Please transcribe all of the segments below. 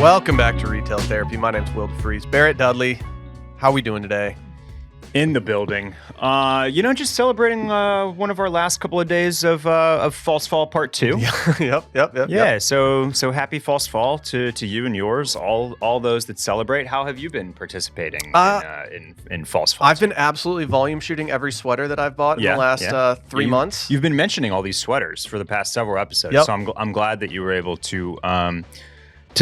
Welcome back to Retail Therapy. My name's Will DeFries. Barrett Dudley, how are we doing today? In the building. Just celebrating one of our last couple of days of False Fall Part 2. Yep. So happy False Fall to you and yours, all those that celebrate. How have you been participating in False Fall? I've been absolutely volume shooting every sweater that I've bought in the last 3 months. You've been mentioning all these sweaters for the past several episodes, so I'm glad that you were able to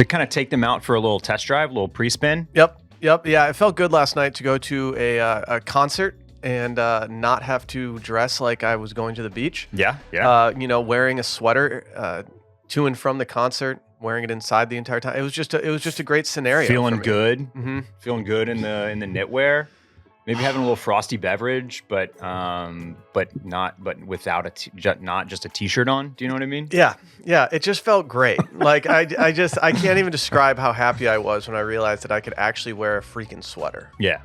kind of take them out for a little test drive, a little pre-spin. Yep. Yeah, it felt good last night to go to a concert and not have to dress like I was going to the beach. Yeah. Wearing a sweater to and from the concert, wearing it inside the entire time. It was just a great scenario. Feeling for me. good. Mm-hmm. Feeling good in the knitwear. Maybe having a little frosty beverage, but without not just a t-shirt on. Do you know what I mean? Yeah. It just felt great. Like I can't even describe how happy I was when I realized that I could actually wear a freaking sweater. Yeah.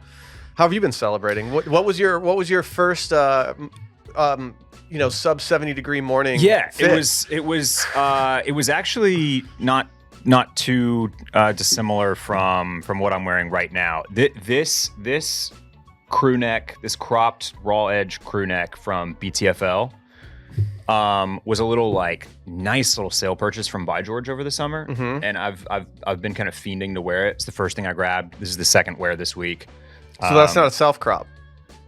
How have you been celebrating? What was your first sub 70-degree morning? Yeah, fit? it was actually not too dissimilar from what I'm wearing right now. This crew neck, this cropped raw edge crew neck from BTFL was a little nice little sale purchase from By George over the summer, and I've been kind of fiending to wear it. It's the first thing I grabbed. This is the second wear this week. So that's not a self crop.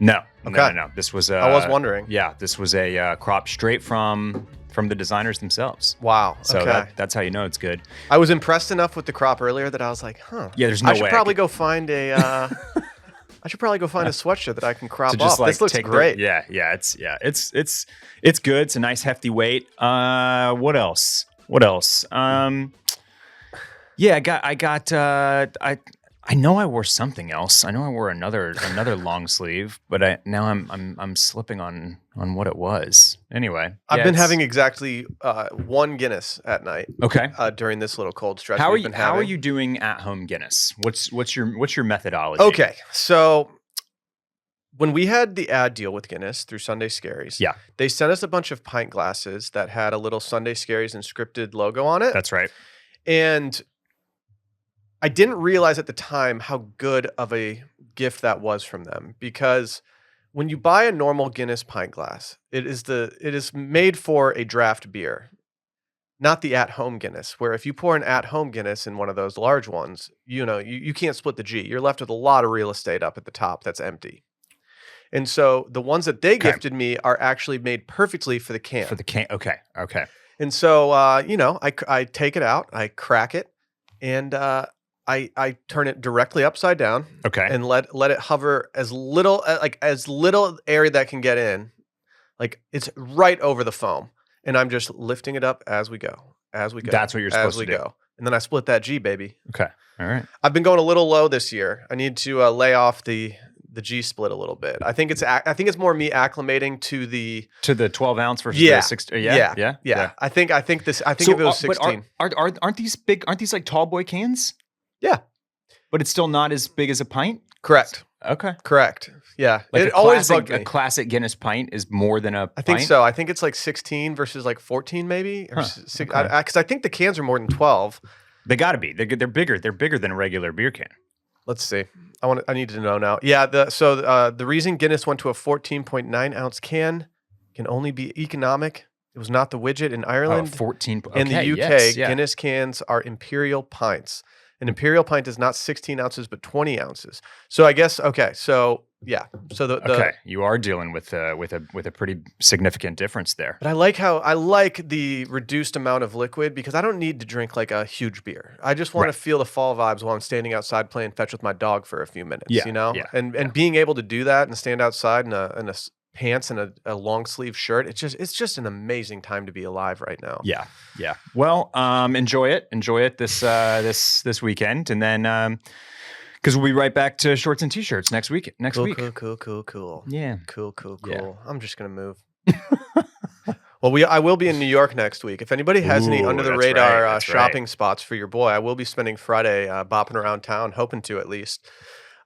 No. Okay. No. This was I was wondering. Yeah, this was a crop straight from the designers themselves. Wow. So okay. that's how you know it's good. I was impressed enough with the crop earlier that I was like, huh. Yeah, there's no way. I should probably go find a sweatshirt that I can crop just off. This looks great. It's good. It's a nice hefty weight. What else? I know I wore something else. I know I wore another long sleeve, but now I'm slipping on what it was. Anyway, I've been having exactly one Guinness at night. Okay. During this little cold stretch. How are you doing at home Guinness? What's your methodology? Okay, so when we had the ad deal with Guinness through Sunday Scaries, they sent us a bunch of pint glasses that had a little Sunday Scaries inscripted logo on it. That's right. And I didn't realize at the time how good of a gift that was from them, because when you buy a normal Guinness pint glass, it is made for a draft beer, not the at-home Guinness, where if you pour an at-home Guinness in one of those large ones, you can't split the G. You're left with a lot of real estate up at the top that's empty. And so the ones that they gifted me are actually made perfectly for the can. For the can. Okay. And so, I take it out, I crack it, and I turn it directly upside down. Okay. And let it hover as little area that can get in. Like it's right over the foam. And I'm just lifting it up as we go. That's what you're supposed to do. Go. And then I split that G, baby. Okay. All right. I've been going a little low this year. I need to lay off the G split a little bit. I think it's more me acclimating to the 12 ounce versus the 16. Yeah. I think if it was 16. Aren't these big? Aren't these like tall boy cans? Yeah. But it's still not as big as a pint? Correct. Okay. Correct. Yeah. Like it always bugged me. A classic Guinness pint is more than a pint? I think so. I think it's like 16 versus like 14 maybe. Because I think the cans are more than 12. They got to be. They're bigger. They're bigger than a regular beer can. Let's see. I need to know now. Yeah. The reason Guinness went to a 14.9 ounce can can only be economic. It was not the widget in Ireland. 14. In the UK, yes, Guinness cans are imperial pints. An imperial pint is not 16 ounces, but 20 ounces. So I guess, okay. So yeah. So you are dealing with a pretty significant difference there. But I like the reduced amount of liquid, because I don't need to drink like a huge beer. I just want to feel the fall vibes while I'm standing outside playing fetch with my dog for a few minutes, and being able to do that and stand outside in a pants and a long sleeve shirt. It's just an amazing time to be alive right now. Yeah. Well, enjoy it this weekend, and then because we'll be right back to shorts and t-shirts next week. Cool. Yeah. Cool. Yeah. I'm just gonna move. Well, I will be in New York next week. If anybody has any under the radar shopping spots for your boy, I will be spending Friday bopping around town, hoping to at least.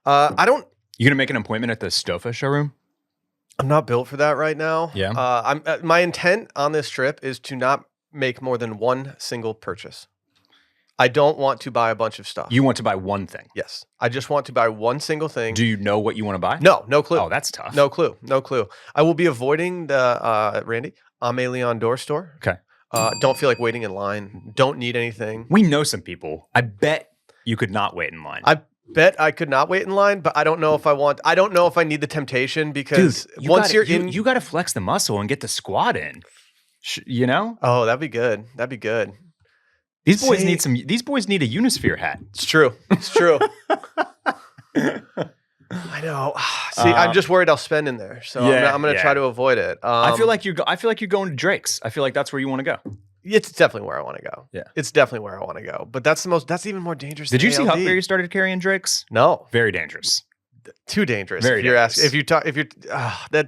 You gonna make an appointment at the Stofa showroom? I'm not built for that right now. Yeah. My intent on this trip is to not make more than one single purchase. I don't want to buy a bunch of stuff. You want to buy one thing. Yes. I just want to buy one single thing. Do you know what you want to buy? No clue. Oh, that's tough. No clue. I will be avoiding the, Randy, Amélie Door store. Okay. Don't feel like waiting in line. Don't need anything. We know some people. I bet you could not wait in line. I bet I could not wait in line, but I don't know if I don't know if I need the temptation because Dude, once you're in. You got to flex the muscle and get the squat in. You know? Oh, that'd be good. These boys need a Unisphere hat. It's true. I know. See, I'm just worried I'll spend in there, so I'm going to try to avoid it. I feel like you're going to Drake's. I feel like that's where you want to go. It's definitely where I want to go. Yeah, it's definitely where I want to go. But that's even more dangerous. Did you than see ALD. how you started carrying Drake's? No, Very dangerous. Too dangerous. Very dangerous.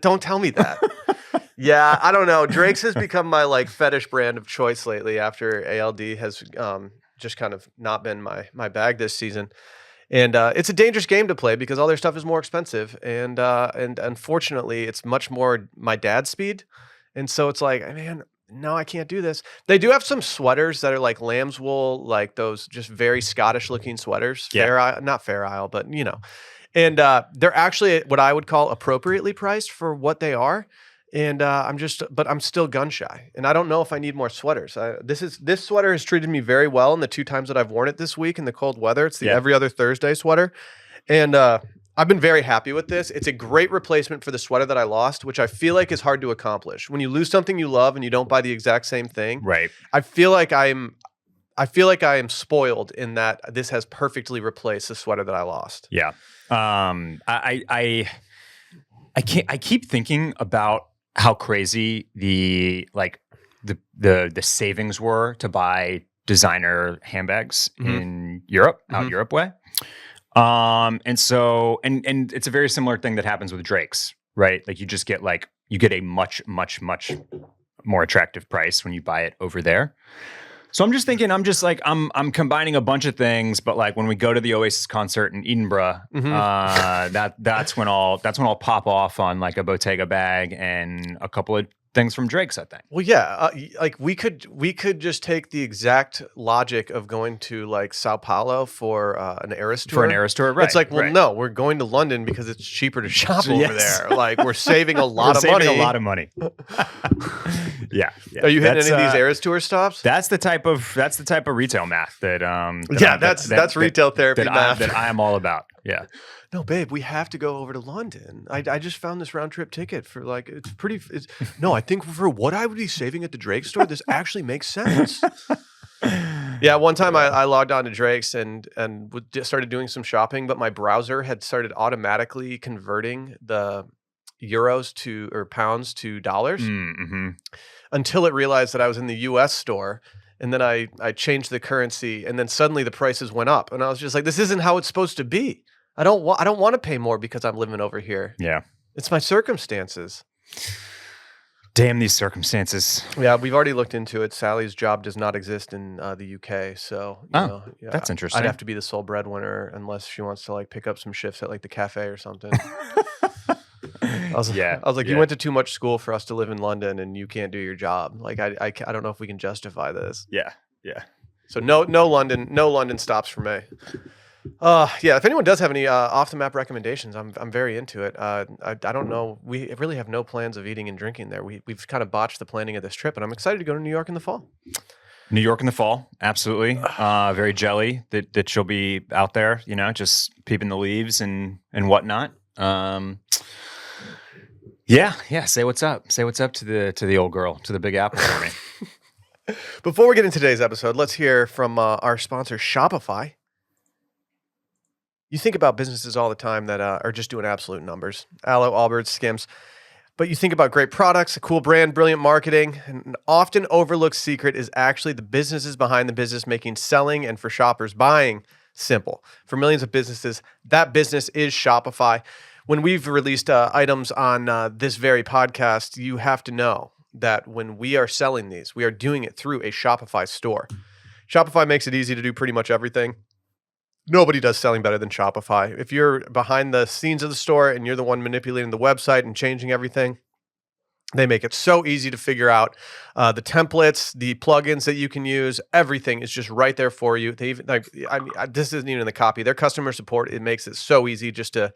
Don't tell me that. Yeah, I don't know. Drake's has become my like fetish brand of choice lately after ALD has just kind of not been my bag this season. And it's a dangerous game to play because all their stuff is more expensive, and unfortunately, it's much more my dad's speed. And so it's like, man, no, I can't do this. They do have some sweaters that are like lamb's wool, like those just very Scottish looking sweaters. Yeah. Not Fair Isle, but you know. And they're actually what I would call appropriately priced for what they are. And I'm still gun shy, and I don't know if I need more sweaters. This sweater has treated me very well in the 2 times that I've worn it this week in the cold weather. It's the every other Thursday sweater, and I've been very happy with this. It's a great replacement for the sweater that I lost, which I feel like is hard to accomplish. When you lose something you love and you don't buy the exact same thing, right? I feel like I am spoiled in that this has perfectly replaced the sweater that I lost. Yeah, I keep thinking about how crazy the savings were to buy designer handbags in Europe, out Europe way. And it's a very similar thing that happens with Drake's, right? Like you get a much more attractive price when you buy it over there. So I'm just thinking, I'm combining a bunch of things, but like when we go to the Oasis concert in Edinburgh, that's when I'll pop off on like a Bottega bag and a couple of things from Drake's, I think. Well, yeah, like we could just take the exact logic of going to like Sao Paulo for an Eras tour. For an Eras tour, right? It's like, well, no, we're going to London because it's cheaper to shop over there. Like we're saving a lot of money. Yeah. Are you hitting any of these Eras tour stops? That's the type of retail math that that's retail therapy math that I am all about. Yeah. No, babe, we have to go over to London. I just found this round trip ticket for like no, I think for what I would be saving at the Drake store, this actually makes sense. Yeah, one time I logged on to Drake's and started doing some shopping, but my browser had started automatically converting the euros or pounds to dollars until it realized that I was in the US store. And then I changed the currency, and then suddenly the prices went up, and I was just like, "This isn't how it's supposed to be. I don't want to pay more because I'm living over here. Yeah, it's my circumstances. Damn these circumstances." Yeah, we've already looked into it. Sally's job does not exist in the UK, so that's interesting. I'd have to be the sole breadwinner unless she wants to like pick up some shifts at like the cafe or something. I was like, you went to too much school for us to live in London, and you can't do your job. Like, I don't know if we can justify this. Yeah. So no London stops for me. If anyone does have any off the map recommendations, I'm very into it. I don't know. We really have no plans of eating and drinking there. We've kind of botched the planning of this trip, and I'm excited to go to New York in the fall. New York in the fall, absolutely. Very jelly that you'll be out there, just peeping the leaves and whatnot. Yeah. Say what's up. Say what's up to the old girl, to the Big Apple for me. Before we get into today's episode, let's hear from our sponsor, Shopify. You think about businesses all the time that are just doing absolute numbers. Aloe, Allbirds, Skims. But you think about great products, a cool brand, brilliant marketing, and an often overlooked secret is actually the businesses behind the business making selling and for shoppers buying simple. For millions of businesses, that business is Shopify. When we've released items on this very podcast, you have to know that when we are selling these, we are doing it through a Shopify store. Shopify makes it easy to do pretty much everything. Nobody does selling better than Shopify. If you're behind the scenes of the store and you're the one manipulating the website and changing everything, They make it so easy to figure out the templates, the plugins that you can use. Everything is just right there for you. They even this isn't even in the copy. Their customer support, it makes it so easy just to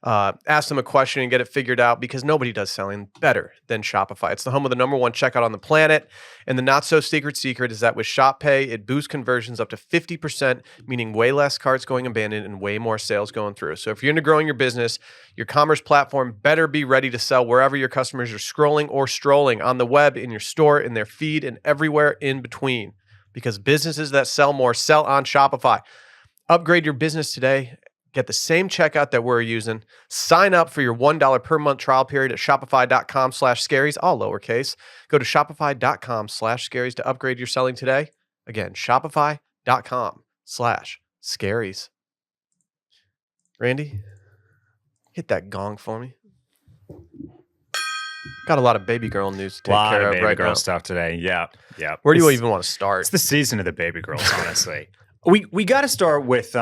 ask them a question and get it figured out, because nobody does selling better than Shopify. It's the home of the #1 checkout on the planet. And the not so secret is that with Shop Pay, it boosts conversions up to 50%, meaning way less carts going abandoned and way more sales going through. So if you're into growing your business, your commerce platform better be ready to sell wherever your customers are scrolling or strolling, on the web, in your store, in their feed, and everywhere in between. Because businesses that sell more sell on Shopify. Upgrade your business today. Get the same checkout that we're using. Sign up for your $1 per month trial period at shopify.com/scaries, all lowercase. Go to shopify.com/scaries to upgrade your selling today. Again, shopify.com/scaries. Randy, hit that gong for me. Got a lot of Babygirl news to take care of right now. Stuff today. Yeah. Where do you even want to start? It's the season of the baby girls, honestly. We got to start with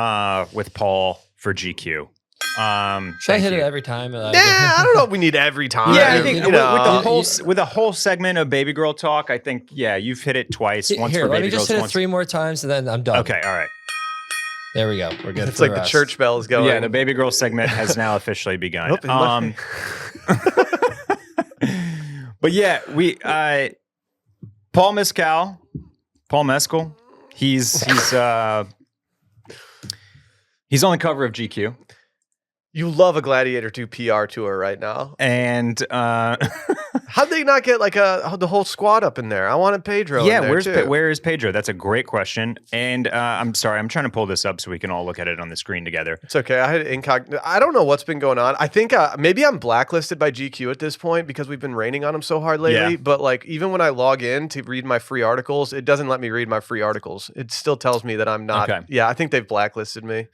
Paul for GQ. Should I hit it every time? I don't know if we need every time. Yeah, I think with the whole segment of baby girl talk, I think you've hit it twice. Once here, for let baby me just girls, hit it 3 more times and then I'm done. Okay, all right. There we go. We're good. It's like the church bells going. Yeah, the baby girl segment has now officially begun. But yeah, Paul Mescal. He's on the cover of GQ. You love a Gladiator 2 PR tour right now. And how'd they not get like the whole squad up in there? I wanted Pedro in there where is Pedro? That's a great question. And I'm sorry, I'm trying to pull this up so we can all look at it on the screen together. It's okay. I had incognito. I don't know what's been going on. I think maybe I'm blacklisted by GQ at this point because we've been raining on them so hard lately. Yeah. But like, even when I log in to read my free articles, it doesn't let me read my free articles. It still tells me that I'm not. Okay. Yeah, I think they've blacklisted me.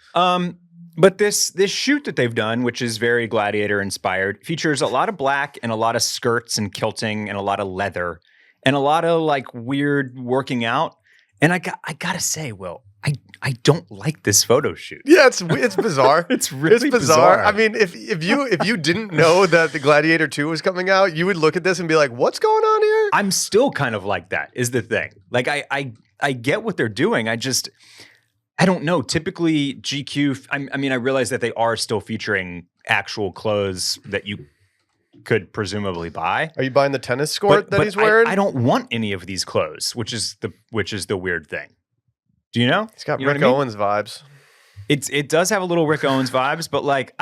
But this shoot that they've done, which is very Gladiator inspired, features a lot of black and a lot of skirts and kilting and a lot of leather and a lot of like weird working out. And I gotta say, Will, I don't like this photo shoot. Yeah, it's bizarre. It's really bizarre. I mean, if you didn't know that the Gladiator 2 was coming out, you would look at this and be like, "What's going on here?" I'm still kind of like that. Is the thing. Like I get what they're doing. I don't know. Typically, GQ, I mean, I realize that they are still featuring actual clothes that you could presumably buy. Are you buying the tennis skirt that he's wearing? I don't want any of these clothes, which is the weird thing. Do you know? He's got you know Rick Owens vibes. It does have a little Rick Owens vibes, but like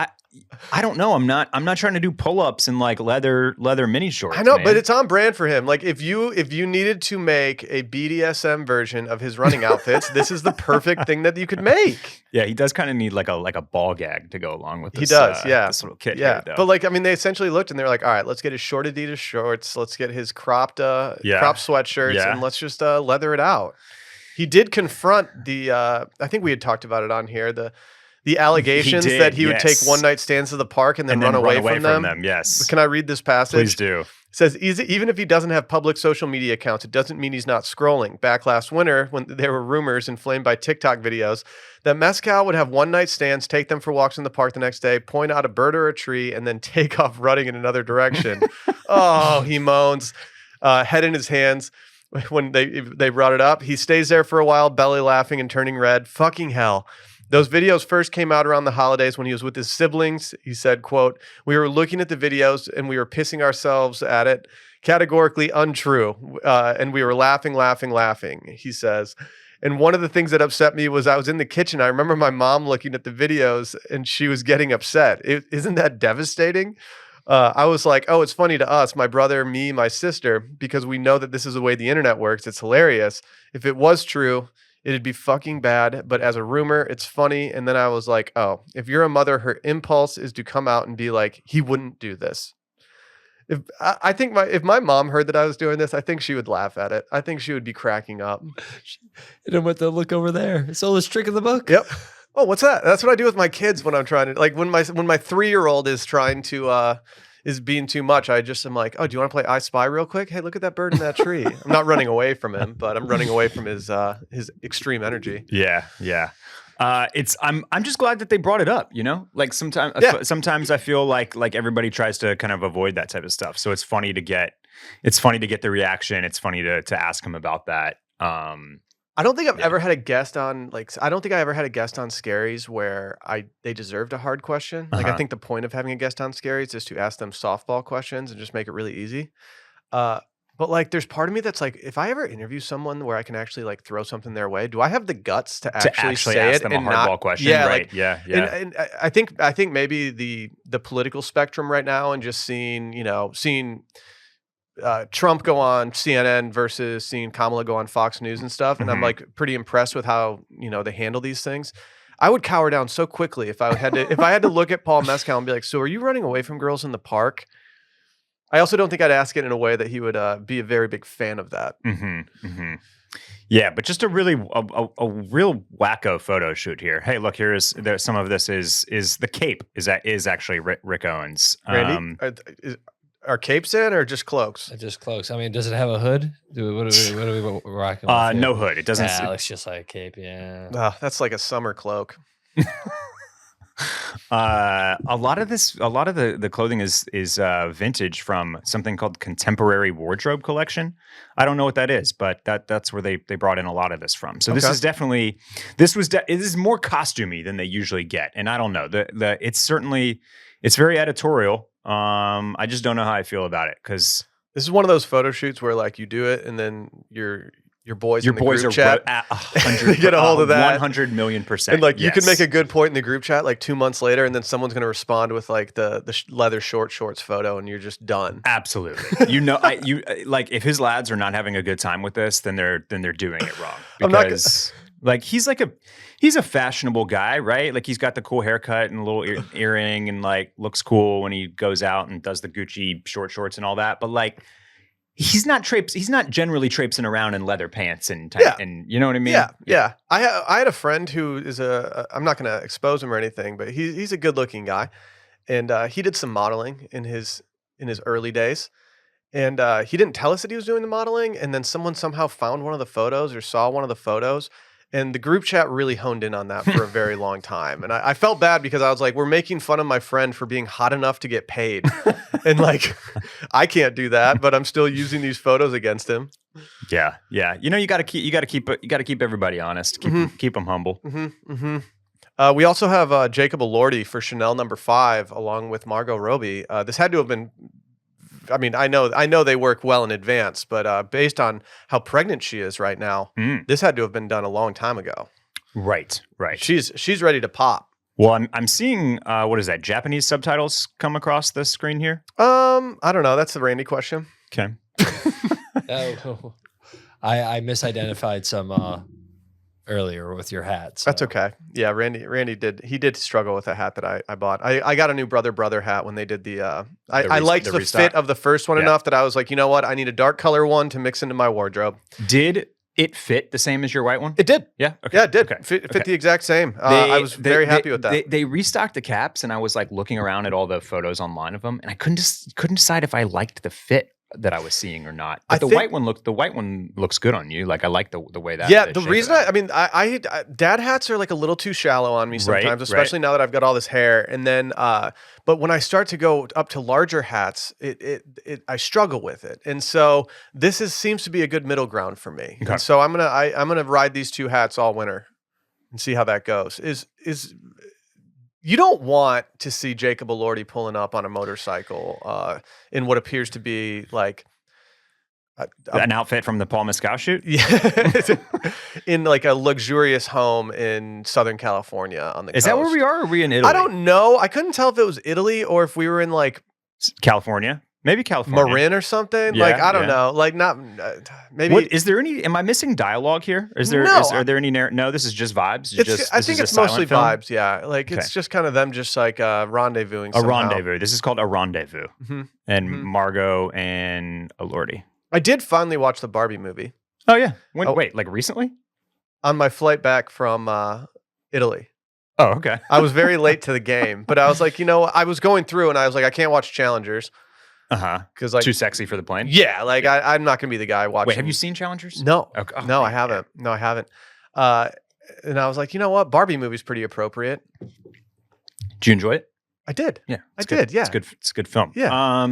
I don't know. I'm not trying to do pull-ups in like leather mini shorts. I know, man. but it's on brand for him. Like if you needed to make a BDSM version of his running outfits, this is the perfect thing that you could make. Yeah, he does kind of need like a ball gag to go along with this. He does, this little kit. Yeah, here, though. but like I mean, they essentially looked and they were like, all right, let's get his short Adidas shorts, let's get his cropped sweatshirts, and let's just leather it out. He did confront the. I think we had talked about it on here. The allegations that he would take one night stands to the park and then run away from them. Yes. Can I read this passage? Please do. It says, even if he doesn't have public social media accounts, it doesn't mean he's not scrolling. Back last winter, when there were rumors inflamed by TikTok videos that Mescal would have one night stands, take them for walks in the park the next day, point out a bird or a tree, and then take off running in another direction. Oh, he moans, head in his hands. When they brought it up, he stays there for a while, belly laughing and turning red. Fucking hell. Those videos first came out around the holidays when he was with his siblings. He said, quote, "We were looking at the videos and we were pissing ourselves at it. Categorically untrue. And we were laughing, he says. And one of the things that upset me was I was in the kitchen. I remember my mom looking at the videos and she was getting upset. Isn't that devastating? I was like, oh, it's funny to us, my brother, me, my sister, because we know that this is the way the internet works. It's hilarious. If it was true, it'd be fucking bad. But as a rumor, it's funny. And then I was like, oh, if you're a mother, her impulse is to come out and be like, he wouldn't do this. If my mom heard that I was doing this, I think she would laugh at it. I think she would be cracking up. You know what? They'll look over there. It's all this trick in the book. Yep. Oh, what's that? That's what I do with my kids when I'm trying to, like, when my 3-year-old is trying to is being too much. I just am like, oh, do you want to play I Spy real quick? Hey, look at that bird in that tree. I'm not running away from him, but I'm running away from his extreme energy. Yeah. I'm just glad that they brought it up, you know? Like sometimes I feel like everybody tries to kind of avoid that type of stuff. So it's funny to get the reaction. It's funny to ask him about that. I don't think I've ever had a guest on I don't think I ever had a guest on Scaries where they deserved a hard question. Like I think the point of having a guest on Scaries is to ask them softball questions and just make it really easy. But like there's part of me that's like, if I ever interview someone where I can actually like throw something their way, do I have the guts to actually say ask it them and a hardball question? Yeah, right. like, yeah. And I think maybe the political spectrum right now and just seeing Trump go on CNN versus seeing Kamala go on Fox News and stuff. And I'm like pretty impressed with how, they handle these things. I would cower down so quickly if I had to look at Paul Mescal and be like, so are you running away from girls in the park? I also don't think I'd ask it in a way that he would be a very big fan of that. Yeah, but just a real wacko photo shoot here. Hey, look, some of this is the cape is actually Rick Owens. Randy, are capes in or just cloaks? Just cloaks. I mean, does it have a hood? What are we rocking with here? No hood. It doesn't. Yeah, it's just like a cape. Yeah. That's like a summer cloak. A lot of the clothing is vintage from something called Contemporary Wardrobe Collection. I don't know what that is, but that's where they brought in a lot of this from. So this is definitely it is more costumey than they usually get, and I don't know it's very editorial. I just don't know how I feel about it because this is one of those photo shoots where like you do it and then your boys in the group are chat at 100 get a hold of that 100 million%. And like you can make a good point in the group chat like 2 months later, and then someone's going to respond with like the leather short shorts photo, and you're just done. Absolutely. Like if his lads are not having a good time with this, then they're doing it wrong because like he's a fashionable guy, right? Like he's got the cool haircut and a little earring and like looks cool when he goes out and does the Gucci short shorts and all that. But like he's not generally traipsing around in leather pants and you know what I mean? Yeah. I had a friend who is I'm not going to expose him or anything, but he's a good looking guy, and he did some modeling in his early days. And he didn't tell us that he was doing the modeling, and then someone somehow found one of the photos or saw one of the photos. And the group chat really honed in on that for a very long time. And I felt bad because I was like, we're making fun of my friend for being hot enough to get paid. And like, I can't do that, but I'm still using these photos against him. Yeah. Yeah. You got to keep everybody honest. Keep them humble. We also have Jacob Elordi for Chanel No. 5, along with Margot Robbie. This had to have been, I mean, I know they work well in advance, but based on how pregnant she is right now, this had to have been done a long time ago. Right. She's ready to pop. Well, I'm seeing what is that? Japanese subtitles come across the screen here. I don't know. That's the Randy question. Okay. I misidentified some earlier with your hat. So. That's okay. Yeah, Randy did struggle with a hat that I bought. I got a new brother hat when they did the I liked the fit of the first one enough that I was like, you know what? I need a dark color one to mix into my wardrobe. Did it fit the same as your white one? It did. Yeah. Okay. Yeah, it did. Okay. Fit the exact same. I was very happy with that. They restocked the caps, and I was like looking around at all the photos online of them, and I couldn't decide if I liked the fit that I was seeing or not. But the white one looks good on you. Like I like the way that. Yeah, the reason I dad hats are like a little too shallow on me sometimes, especially now that I've got all this hair. And then, but when I start to go up to larger hats, I struggle with it. And so this seems to be a good middle ground for me. Okay. And so I'm gonna ride these two hats all winter and see how that goes. You don't want to see Jacob Elordi pulling up on a motorcycle in what appears to be like an outfit from the Paul Mescal shoot. Yeah, in like a luxurious home in Southern California on the coast. Is that where we are? Or are we in Italy? I don't know. I couldn't tell if it was Italy or if we were in like California. Maybe California. Marin or something. Yeah, like, I don't know. Like not maybe. Is there any, am I missing dialogue here? Are there any, no, this is just vibes. I think it's mostly vibes. Yeah. Like it's just kind of them just like rendezvousing. A rendezvous. This is called a rendezvous. And Margot and Elordi. I did finally watch the Barbie movie. Oh yeah. Wait, like recently? On my flight back from Italy. Oh, okay. I was very late to the game, but I was like, I was going through and I was like, I can't watch Challengers. Because like too sexy for the plane. Yeah, like I'm not gonna be the guy watching. Wait, have you seen Challengers? No, okay. No, I haven't. No, I haven't. And I was like, you know what? Barbie movie's pretty appropriate. Did you enjoy it? I did. Yeah, I did. Yeah. It's good. It's a good film. Yeah.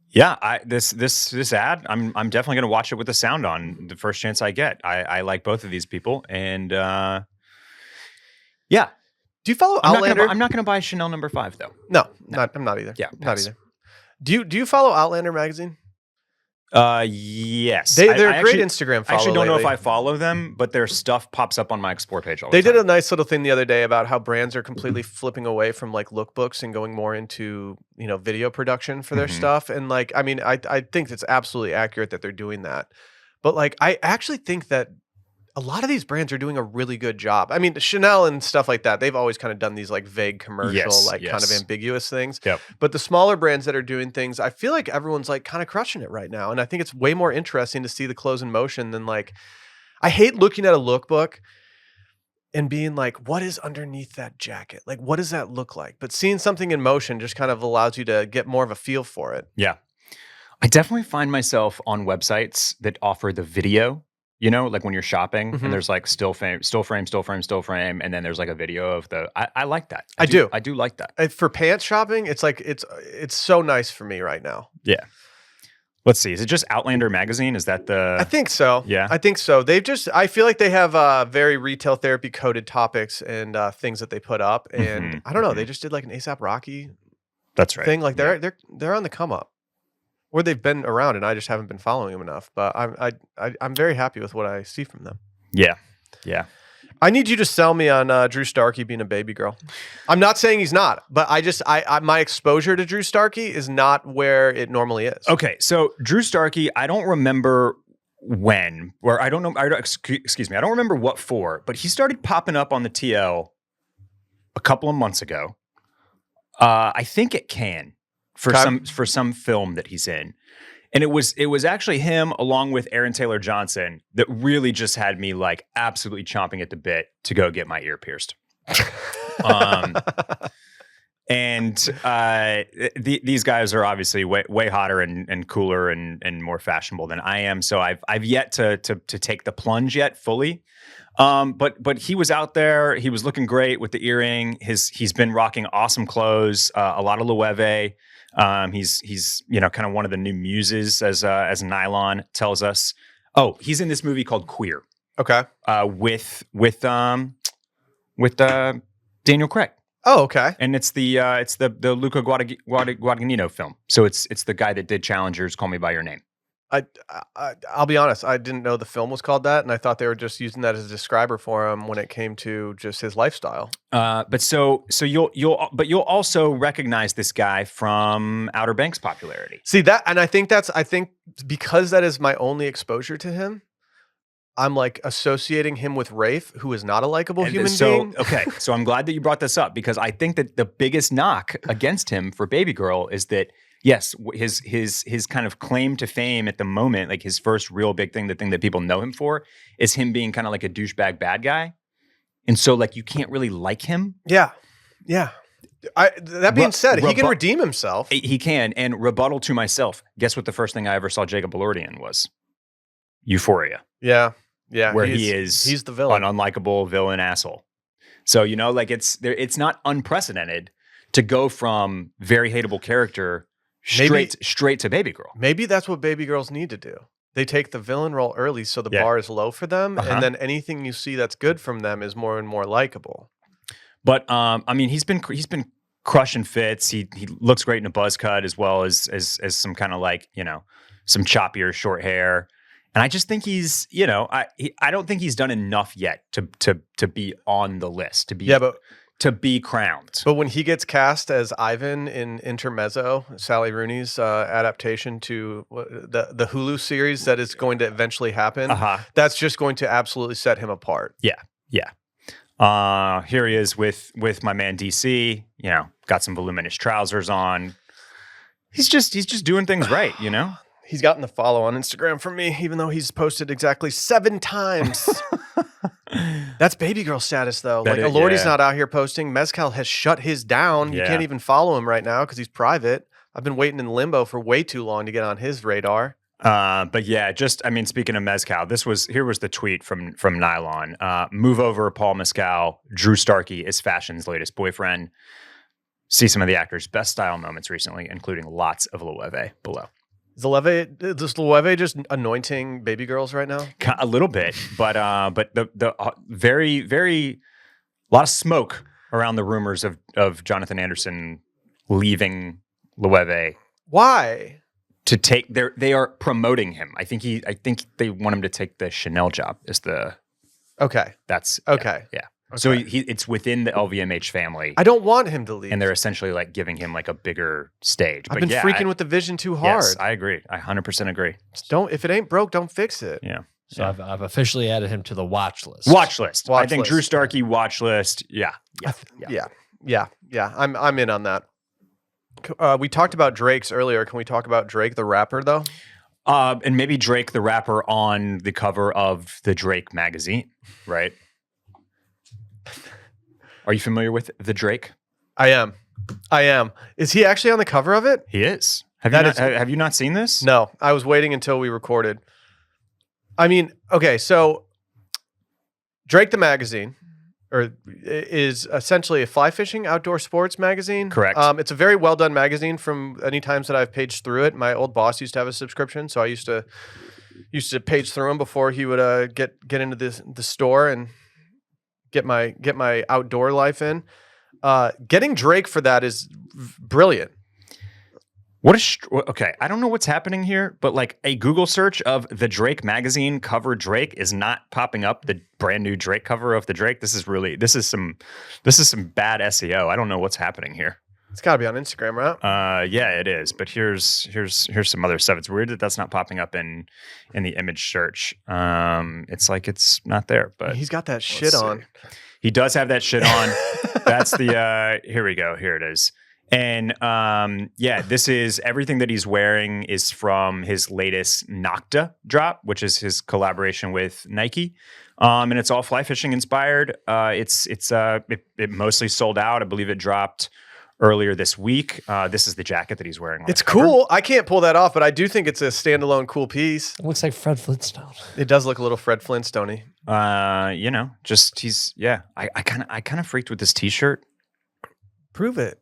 Yeah. This ad, I'm definitely gonna watch it with the sound on the first chance I get. I like both of these people, and yeah. Do you follow Outlander? I'm not gonna buy Chanel No. 5 though. No. I'm not either. Yeah, Not pass. either. Do you follow Outlander magazine? Yes. They're I a great actually, Instagram I follow. actually don't know if lately. I follow them, but their stuff pops up on my explore page all the They time. did a nice little thing the other day about how brands are completely flipping away from like lookbooks and going more into, video production for their Mhm. stuff. And like, I mean, I think it's absolutely accurate that they're doing that. But like, I actually think that a lot of these brands are doing a really good job. I mean, Chanel and stuff like that, they've always kind of done these like vague commercial, kind of yes. ambiguous things. Yep. But the smaller brands that are doing things, I feel like everyone's like kind of crushing it right now. And I think it's way more interesting to see the clothes in motion than like, I hate looking at a lookbook and being like, what is underneath that jacket? Like, what does that look like? But seeing something in motion just kind of allows you to get more of a feel for it. Yeah. I definitely find myself on websites that offer the video, like when you're shopping Mhm. and there's like still frame, and then there's like a video of the. I like that. I do. I do like that. For pants shopping, it's like it's so nice for me right now. Yeah. Let's see. Is it just Outlander magazine? Is that the? I think so. Yeah. I think so. I feel like they have very retail therapy coded topics and things that they put up. And Mhm, I don't know, mhm. they just did like an ASAP Rocky That's right. thing. Like Yeah. they're on the come up. Or they've been around and I just haven't been following them enough. But I'm very happy with what I see from them. Yeah. Yeah. I need you to sell me on Drew Starkey being a baby girl. I'm not saying he's not, but my exposure to Drew Starkey is not where it normally is. Okay, so Drew Starkey, I don't remember when, or I don't know, excuse me, I don't remember what for, but he started popping up on the TL a couple of months ago. I think at Cannes for some film that he's in. And it was actually him along with Aaron Taylor Johnson that really just had me like absolutely chomping at the bit to go get my ear pierced. These guys are obviously way hotter and cooler and more fashionable than I am. So I've yet to take the plunge yet fully. But he was out there. He was looking great with the earring. He's been rocking awesome clothes. A lot of Loewe. He's kind of one of the new muses as Nylon tells us. Oh, he's in this movie called Queer. Okay. With Daniel Craig. Oh, okay. And it's the Luca Guadagnino film. So it's the guy that did Challengers, Call Me by Your Name. I'll be honest. I didn't know the film was called that, and I thought they were just using that as a describer for him when it came to just his lifestyle. But you'll also recognize this guy from Outer Banks popularity. See that, and I think because that is my only exposure to him, I'm like associating him with Rafe, who is not a likable human being. Okay, so I'm glad that you brought this up because I think that the biggest knock against him for Babygirl is that yes, his kind of claim to fame at the moment, like his first real big thing, the thing that people know him for, is him being kind of like a douchebag bad guy, and so like you can't really like him. Yeah. That being said, he can redeem himself. He can. And rebuttal to myself. Guess what? The first thing I ever saw Jacob Elordi in was Euphoria. Yeah. Where he's the villain, an unlikable villain asshole. So like it's not unprecedented to go from very hateable character straight to Babygirl. Maybe that's what Babygirls need to do. They take the villain role early so the bar is low for them, and then anything you see that's good from them is more and more likable. But I mean, he's been crushing fits. He looks great in a buzz cut as well as some kind of like some choppier short hair. And I just think he's, I don't think he's done enough yet to be on the list, to be crowned. But when he gets cast as Ivan in Intermezzo, Sally Rooney's adaptation to the Hulu series that is going to eventually happen, that's just going to absolutely set him apart. Yeah. Here he is with my man DC, got some voluminous trousers on. He's just doing things right, He's gotten the follow on Instagram from me, even though he's posted exactly 7 times. That's Babygirl status, though. Elordi's not out here posting. Mescal has shut his down. You can't even follow him right now because he's private. I've been waiting in limbo for way too long to get on his radar. But yeah, speaking of Mescal, here was the tweet from Nylon. Move over, Paul Mescal. Drew Starkey is fashion's latest boyfriend. See some of the actor's best style moments recently, including lots of Loewe below. Is Loewe just anointing baby girls right now? A little bit, but the very, very lot of smoke around the rumors of Jonathan Anderson leaving Loewe. Why? To take they are promoting him. I think they want him to take the Chanel job. Okay. That's okay. Yeah. Okay. So it's within the LVMH family. I don't want him to leave. And they're essentially like giving him like a bigger stage. I've been freaking with the vision too hard. Yes, I agree. I 100% agree. If it ain't broke, don't fix it. Yeah. So I've officially added him to the watch list. Watch list. I think Drew Starkey watch list. Yeah. I'm in on that. We talked about Drake's earlier. Can we talk about Drake the rapper though? And maybe Drake the rapper on the cover of the Drake magazine, right? Are you familiar with the Drake? I am. Is he actually on the cover of it? He is. Have you not seen this? No, I was waiting until we recorded. I mean, okay, so Drake the magazine is essentially a fly fishing outdoor sports magazine. Correct. It's a very well done magazine from any times that I've paged through it. My old boss used to have a subscription, so I used to page through him before he would get into the store and get my outdoor life in. Getting Drake for that is brilliant. Okay, I don't know what's happening here, but like a Google search of the Drake magazine cover Drake is not popping up the brand new Drake cover of the Drake. This is some bad SEO. I don't know what's happening here. It's got to be on Instagram, right? Yeah, it is. But here's some other stuff. It's weird that that's not popping up in the image search. It's like it's not there. But he's got that shit on. He does have that shit on. That's the. Here we go. Here it is. And this is everything that he's wearing is from his latest Nocta drop, which is his collaboration with Nike. And it's all fly fishing inspired. It mostly sold out. I believe it dropped earlier this week. This is the jacket that he's wearing. It's cool. I can't pull that off, but I do think it's a standalone cool piece. It looks like Fred Flintstone. It does look a little Fred Flintstone-y. I kind of freaked with this t-shirt. Prove it.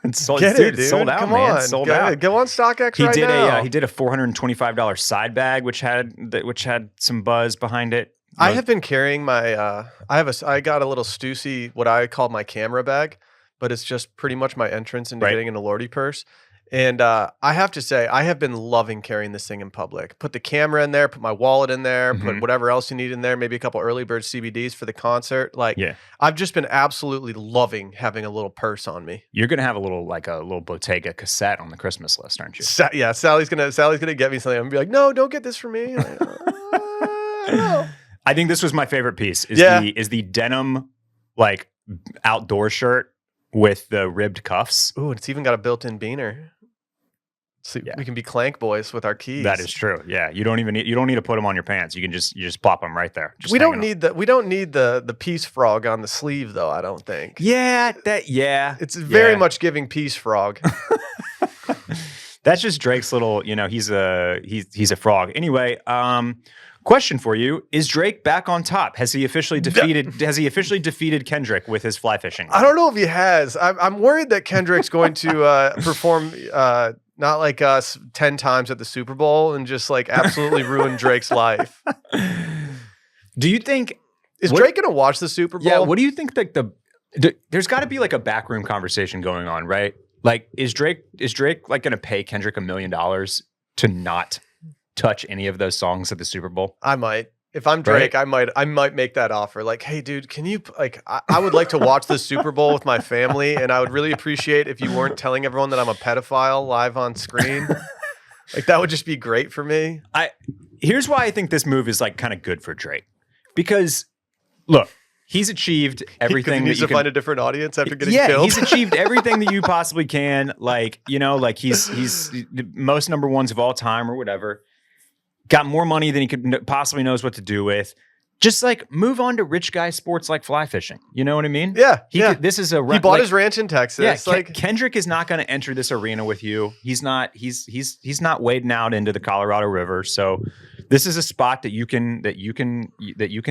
It's sold, dude. It's sold out, Come man. on. Sold out. Go on StockX right now. He did a $425 side bag, which had some buzz behind it. I have been carrying my. I got a little Stussy, what I call my camera bag, but it's just pretty much my entrance into getting an Elordi purse. And I have to say, I have been loving carrying this thing in public. Put the camera in there, put my wallet in there, put whatever else you need in there, maybe a couple early bird CBDs for the concert. I've just been absolutely loving having a little purse on me. You're gonna have a little Bottega cassette on the Christmas list, aren't you? Sally's gonna get me something. I'm gonna be like, no, don't get this for me. I think this was my favorite piece. Is the denim outdoor shirt with the ribbed cuffs. Ooh, it's even got a built-in beaner. So we can be clank boys with our keys. That is true. Yeah, you don't need to put them on your pants. You just plop them right there. We don't need the peace frog on the sleeve though. I don't think. Yeah, it's very much giving peace frog. That's just Drake's little. He's a frog. Anyway, question for you: is Drake back on top? Has he officially defeated Kendrick with his fly fishing? I don't know if he has. I'm worried that Kendrick's going to perform. Not like us 10 times at the Super Bowl and just absolutely ruin Drake's life. Do you think Drake going to watch the Super Bowl? Yeah. What do you think? There's got to be a backroom conversation going on, right? Is Drake going to pay Kendrick $1 million to not touch any of those songs at the Super Bowl? I might. If I'm Drake, right? I might make that offer. Hey, dude, can you I would like to watch the Super Bowl with my family, and I would really appreciate if you weren't telling everyone that I'm a pedophile live on screen. That would just be great for me. Here's why I think this move is kind of good for Drake. Because look, he's achieved everything. He needs to find a different audience after getting killed. Yeah, he's achieved everything that you possibly can. He's the most number ones of all time or whatever. Got more money than he could possibly knows what to do with. just like move on to rich guy sports like fly fishing. You know what I mean? Yeah. This is a he bought his ranch in Texas. Yeah, Kendrick is not going to enter this arena with you. He's not wading out into the Colorado River. So this is a spot that you can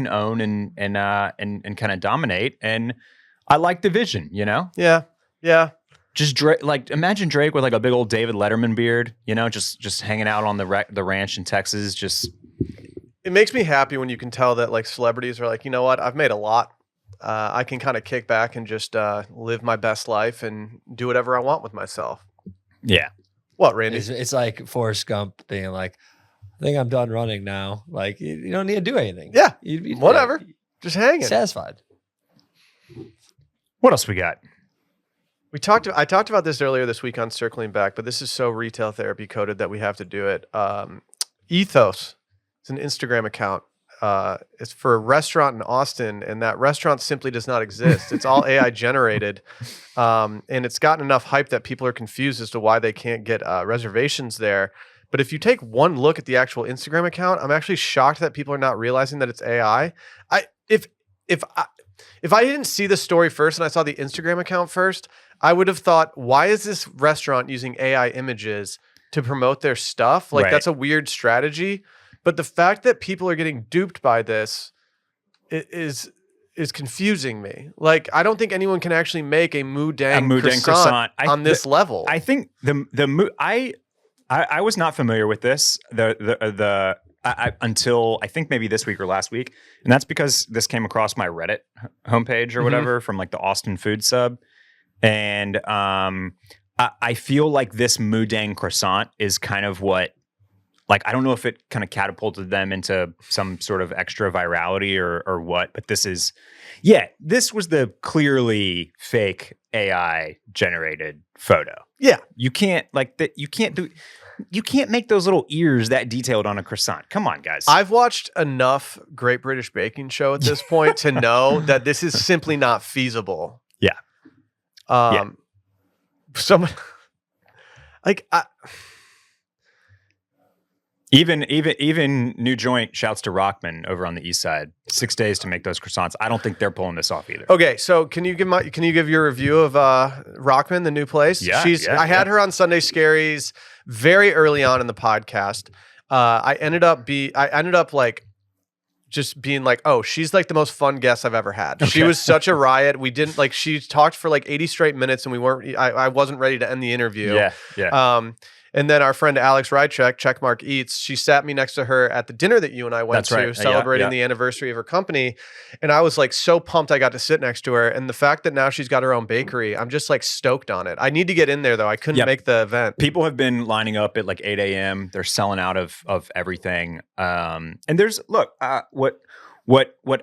own and kind of dominate. And I like the vision, you know? Yeah. Yeah. Just imagine Drake with like a big old David Letterman beard, you know, just hanging out on the ranch in Texas. Just it makes me happy when you can tell that like celebrities are like, you know what, I've made a lot. I can kind of kick back and just live my best life and do whatever I want with myself. Yeah. What, Randy? It's like Forrest Gump being like, I think I'm done running now. Like you don't need to do anything. Yeah. Whatever. Just hanging. Satisfied. What else we got? I talked about this earlier this week on Circling Back, but this is so retail therapy coded that we have to do it. Ethos. It's an Instagram account. It's for a restaurant in Austin, and that restaurant simply does not exist. It's all AI generated, and it's gotten enough hype that people are confused as to why they can't get reservations there. But if you take one look at the actual Instagram account, I'm actually shocked that people are not realizing that it's AI. If I didn't see the story first and I saw the Instagram account first, I would have thought, why is this restaurant using AI images to promote their stuff? Like, that's a weird strategy. But the fact that people are getting duped by this is confusing me. Like, I don't think anyone can actually make a Moudang croissant on this level. I think I was not familiar with this until I think maybe this week or last week, and that's because this came across my Reddit homepage or whatever from like the Austin Food Sub, and I feel like this Moudang croissant is kind of what. Like, I don't know if it kind of catapulted them into some sort of extra virality or what, but this was the clearly fake AI generated photo. Yeah. You can't make those little ears that detailed on a croissant. Come on, guys. I've watched enough Great British Baking Show at this point to know that this is simply not feasible. Yeah. Someone like Even New Joint shouts to Rockman over on the east side. 6 days to make those croissants. I don't think they're pulling this off either. Okay, so can you give your review of Rockman, the new place? Yeah, I had her on Sunday Scaries very early on in the podcast. I ended up like just being like, oh, she's like the most fun guest I've ever had. Okay. She was such a riot. We didn't like, she talked for like 80 straight minutes and I wasn't ready to end the interview. Yeah. And then our friend Alex Rydchek, Checkmark Eats, she sat me next to her at the dinner that you and I went to, celebrating the anniversary of her company. And I was like so pumped I got to sit next to her. And the fact that now she's got her own bakery, I'm just like stoked on it. I need to get in there though. I couldn't make the event. People have been lining up at like 8 a.m. They're selling out of everything. And there's what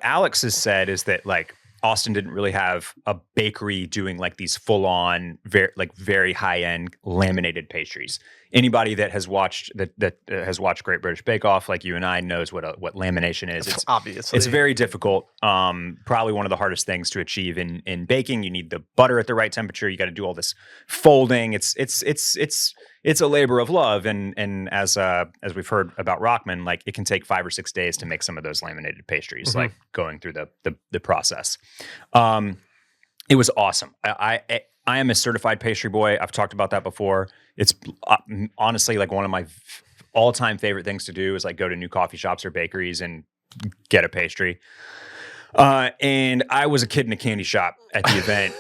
Alex has said is that like Austin didn't really have a bakery doing like these full-on, very high-end laminated pastries. Anybody that has watched has watched Great British Bake Off, like you and I, knows what lamination is. It's obviously, it's very difficult. Probably one of the hardest things to achieve in baking. You need the butter at the right temperature. You got to do all this folding. It's a labor of love. And as we've heard about Rockman, like it can take 5 or 6 days to make some of those laminated pastries, like going through the process. It was awesome. I am a certified pastry boy. I've talked about that before. It's honestly like one of my all-time favorite things to do is like go to new coffee shops or bakeries and get a pastry. And I was a kid in a candy shop at the event.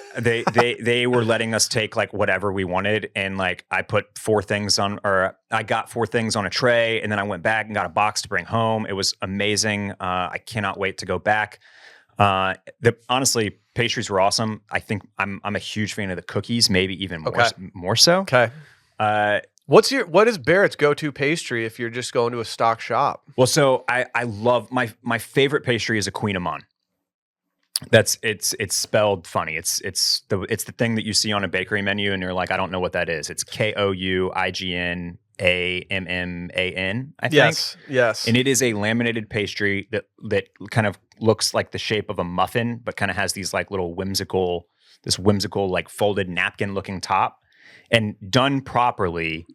They were letting us take like whatever we wanted, and like I got 4 things on a tray, and then I went back and got a box to bring home. It was amazing. I cannot wait to go back. Honestly, pastries were awesome. I think I'm a huge fan of the cookies, maybe even more so. Okay. What is Barrett's go-to pastry if you're just going to a stock shop? Well, so I love my favorite pastry is a Queen Amman. It's spelled funny. It's the thing that you see on a bakery menu and you're like, I don't know what that is. It's KOUIGNAMMAN, I think. Yes. And it is a laminated pastry that kind of looks like the shape of a muffin, but kind of has these like little whimsical like folded napkin looking top. And done properly,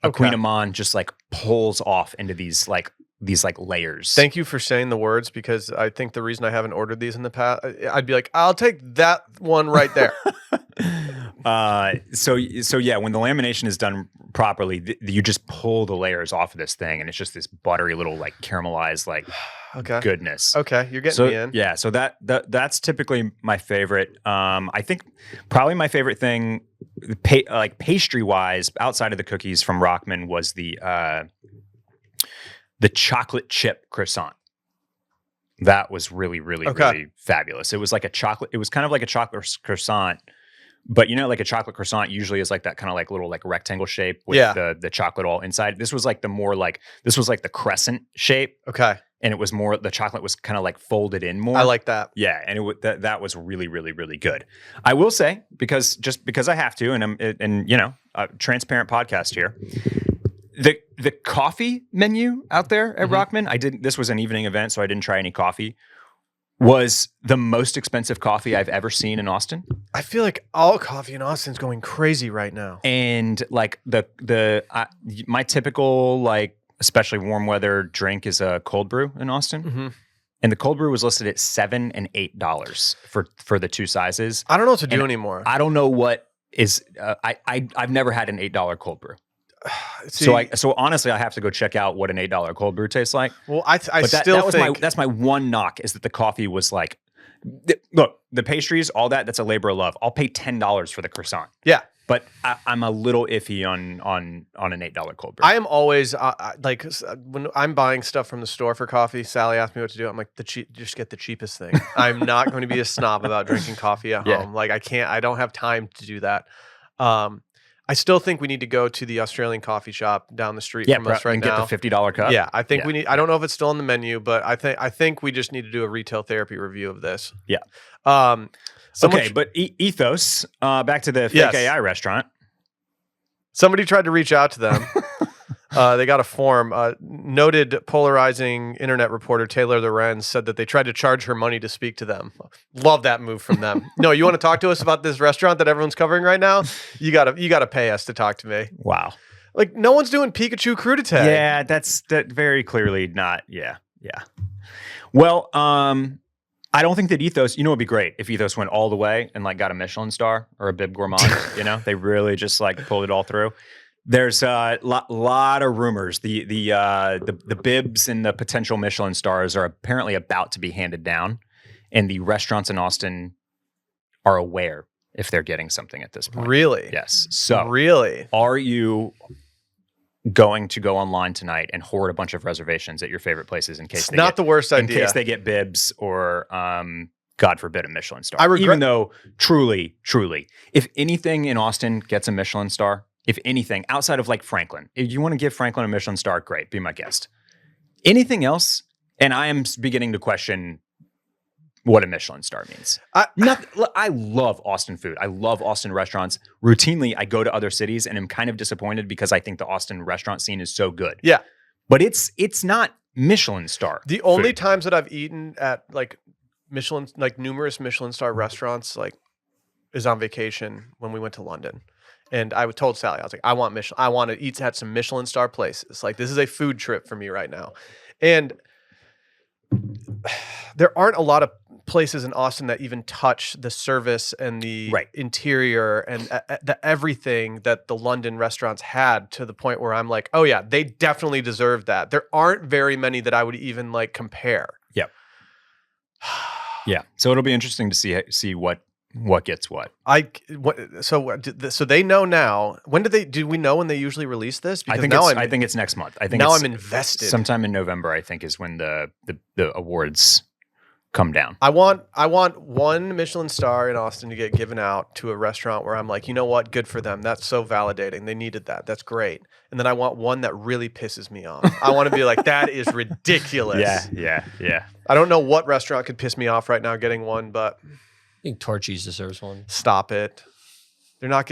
a Queen Amman just like pulls off into these like these layers. Thank you for saying the words, because I think the reason I haven't ordered these in the past, I'd be like, I'll take that one right there. So yeah, when the lamination is done properly, you just pull the layers off of this thing, and it's just this buttery little caramelized Okay. goodness. Okay, you're getting me in. Yeah, so that's typically my favorite. I think probably my favorite thing, pastry wise, outside of the cookies from Rockman, was the chocolate chip croissant. That was really, really, really fabulous. It was like a chocolate. It was kind of like a chocolate croissant, but a chocolate croissant usually is like that kind of little rectangle shape with the chocolate all inside. This was this was the crescent shape. Okay. And it was more, the chocolate was kind of folded in more. I like that. Yeah, and that was really, really, really good. I will say, because I have to, and a transparent podcast here. The coffee menu out there at Rockman, this was an evening event, so I didn't try any coffee, was the most expensive coffee I've ever seen in Austin. I feel like all coffee in Austin's going crazy right now. And my typical especially warm weather drink is a cold brew in Austin. Mm-hmm. And the cold brew was listed at $7 and $8 for the two sizes. I don't know what to do anymore. I don't know what is. I've never had an $8 cold brew. See, So honestly, I have to go check out what an $8 cold brew tastes like. Well, I still think that's my one knock, is that the coffee was look, the pastries, all that's a labor of love. I'll pay $10 for the croissant. Yeah. But I'm a little iffy on an $8 cold brew. I am always when I'm buying stuff from the store for coffee, Sally asks me what to do. I'm like, just get the cheapest thing. I'm not going to be a snob about drinking coffee at home. I don't have time to do that. I still think we need to go to the Australian coffee shop down the street from us right now. Get the $50 cup. Yeah, I think we need. I don't know if it's still on the menu, but I think we just need to do a retail therapy review of this. Yeah. But Ethos. Back to the fake AI restaurant. Somebody tried to reach out to them. They got a form. Noted polarizing internet reporter Taylor Lorenz said that they tried to charge her money to speak to them. Love that move from them. No, you want to talk to us about this restaurant that everyone's covering right now? You gotta pay us to talk to me. Wow. No one's doing Pikachu crudité. Yeah, that's very clearly not. Yeah. Well, I don't think that Ethos, it'd be great if Ethos went all the way and got a Michelin star or a Bib Gourmand. They really just pulled it all through. There's a lot of rumors. The bibs and the potential Michelin stars are apparently about to be handed down, and the restaurants in Austin are aware if they're getting something at this point. Really? Yes. So really, are you going to go online tonight and hoard a bunch of reservations at your favorite places in case the worst idea. In case they get bibs or God forbid, a Michelin star. Even though truly, if anything in Austin gets a Michelin star, if anything outside of Franklin, if you want to give Franklin a Michelin star, great, be my guest. Anything else, and I am beginning to question what a Michelin star means. I love Austin food. I love Austin restaurants. Routinely, I go to other cities and am kind of disappointed because I think the Austin restaurant scene is so good. Yeah. But it's not Michelin star. The only times that I've eaten at Michelin, numerous Michelin star restaurants, is on vacation when we went to London. And I told Sally, I was like, I want to eat at some Michelin star places. This is a food trip for me right now. And there aren't a lot of places in Austin that even touch the service and the interior and the everything that the London restaurants had, to the point where I'm like, oh yeah, they definitely deserve that. There aren't very many that I would even compare. Yep. Yeah. So it'll be interesting to see what gets what. So they know now. Do we know when they usually release this? Because I think it's next month. I'm invested. Sometime in November, I think, is when the awards come down. I want one Michelin star in Austin to get given out to a restaurant where I'm like, you know what? Good for them. That's so validating. They needed that. That's great. And then I want one that really pisses me off. I want to be like, that is ridiculous. Yeah. I don't know what restaurant could piss me off right now getting one, but I think Torchy's deserves one. Stop it. They're not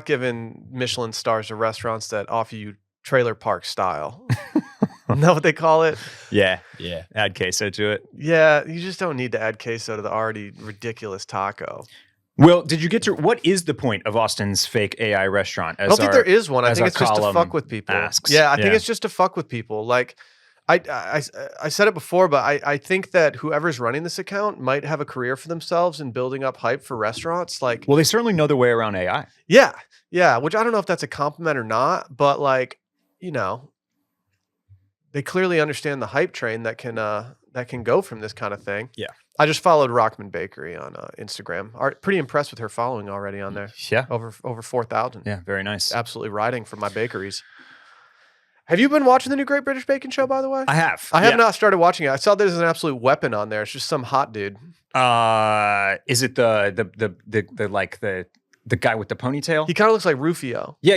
giving Michelin stars to restaurants that offer you trailer park style. Isn't that what they call it? Yeah. Add queso to it. Yeah, you just don't need to add queso to the already ridiculous taco. Well, did you get to what is the point of Austin's fake AI restaurant? I don't think there is one. I think it's just to fuck with people. Asks. Yeah, I think it's just to fuck with people. I said it before, but I think that whoever's running this account might have a career for themselves in building up hype for restaurants. Like, Well, they certainly know their way around AI. yeah, which I don't know if that's a compliment or not, but like, you know, they clearly understand the hype train that can go from this kind of thing. Yeah. I just followed Rockman Bakery on Instagram. Pretty impressed with her following already on there. Yeah. Over 4,000. Yeah. Very nice. Absolutely riding for my bakeries. Have you been watching the new Great British Baking Show, by the way? I have. I have not started watching it. I saw there's an absolute weapon on there. It's just some hot dude. Is it the like the guy with the ponytail? He kind of looks like Rufio. Yeah.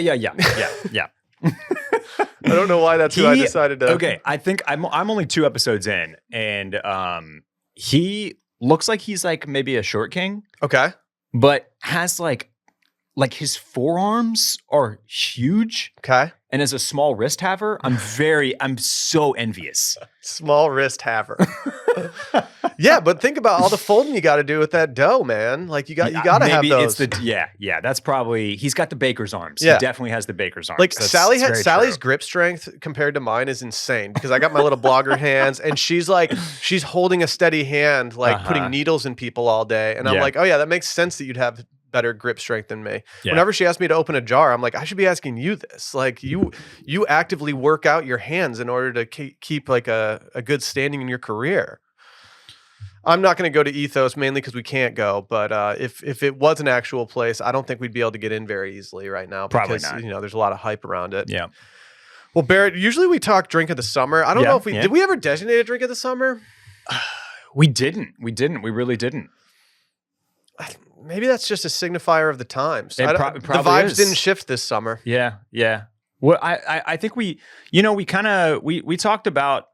I don't know why that's who I decided to. Okay, I think I'm only 2 episodes in, and he looks like he's like maybe a short king, Okay. but has like his forearms are huge, Okay. and as a small wrist haver, I'm so envious. Small wrist haver. Yeah, but think about all the folding you got to do with that dough, man. Like you got to have those. Yeah. That's probably he's got the baker's arms. Yeah. He definitely has the baker's arms. Like That's Sally's very true. grip strength compared to mine is insane because I got my little blogger hands and she's holding a steady hand, like putting needles in people all day. And I'm like, oh yeah, that makes sense that you'd have better grip strength than me. Yeah. Whenever she asked me to open a jar, I'm like, I should be asking you this. Like you actively work out your hands in order to keep like a good standing in your career. I'm not going to go to Ethos mainly because we can't go, but if it was an actual place, I don't think we'd be able to get in very easily right now Probably because not. there's a lot of hype around it. Yeah. Well, Barrett, usually we talk drink of the summer. I don't know if did we ever designate a drink of the summer? We didn't. We really didn't. Maybe that's just a signifier of the times. It the probably vibes is. didn't shift this summer. Yeah. Well, I think we talked about,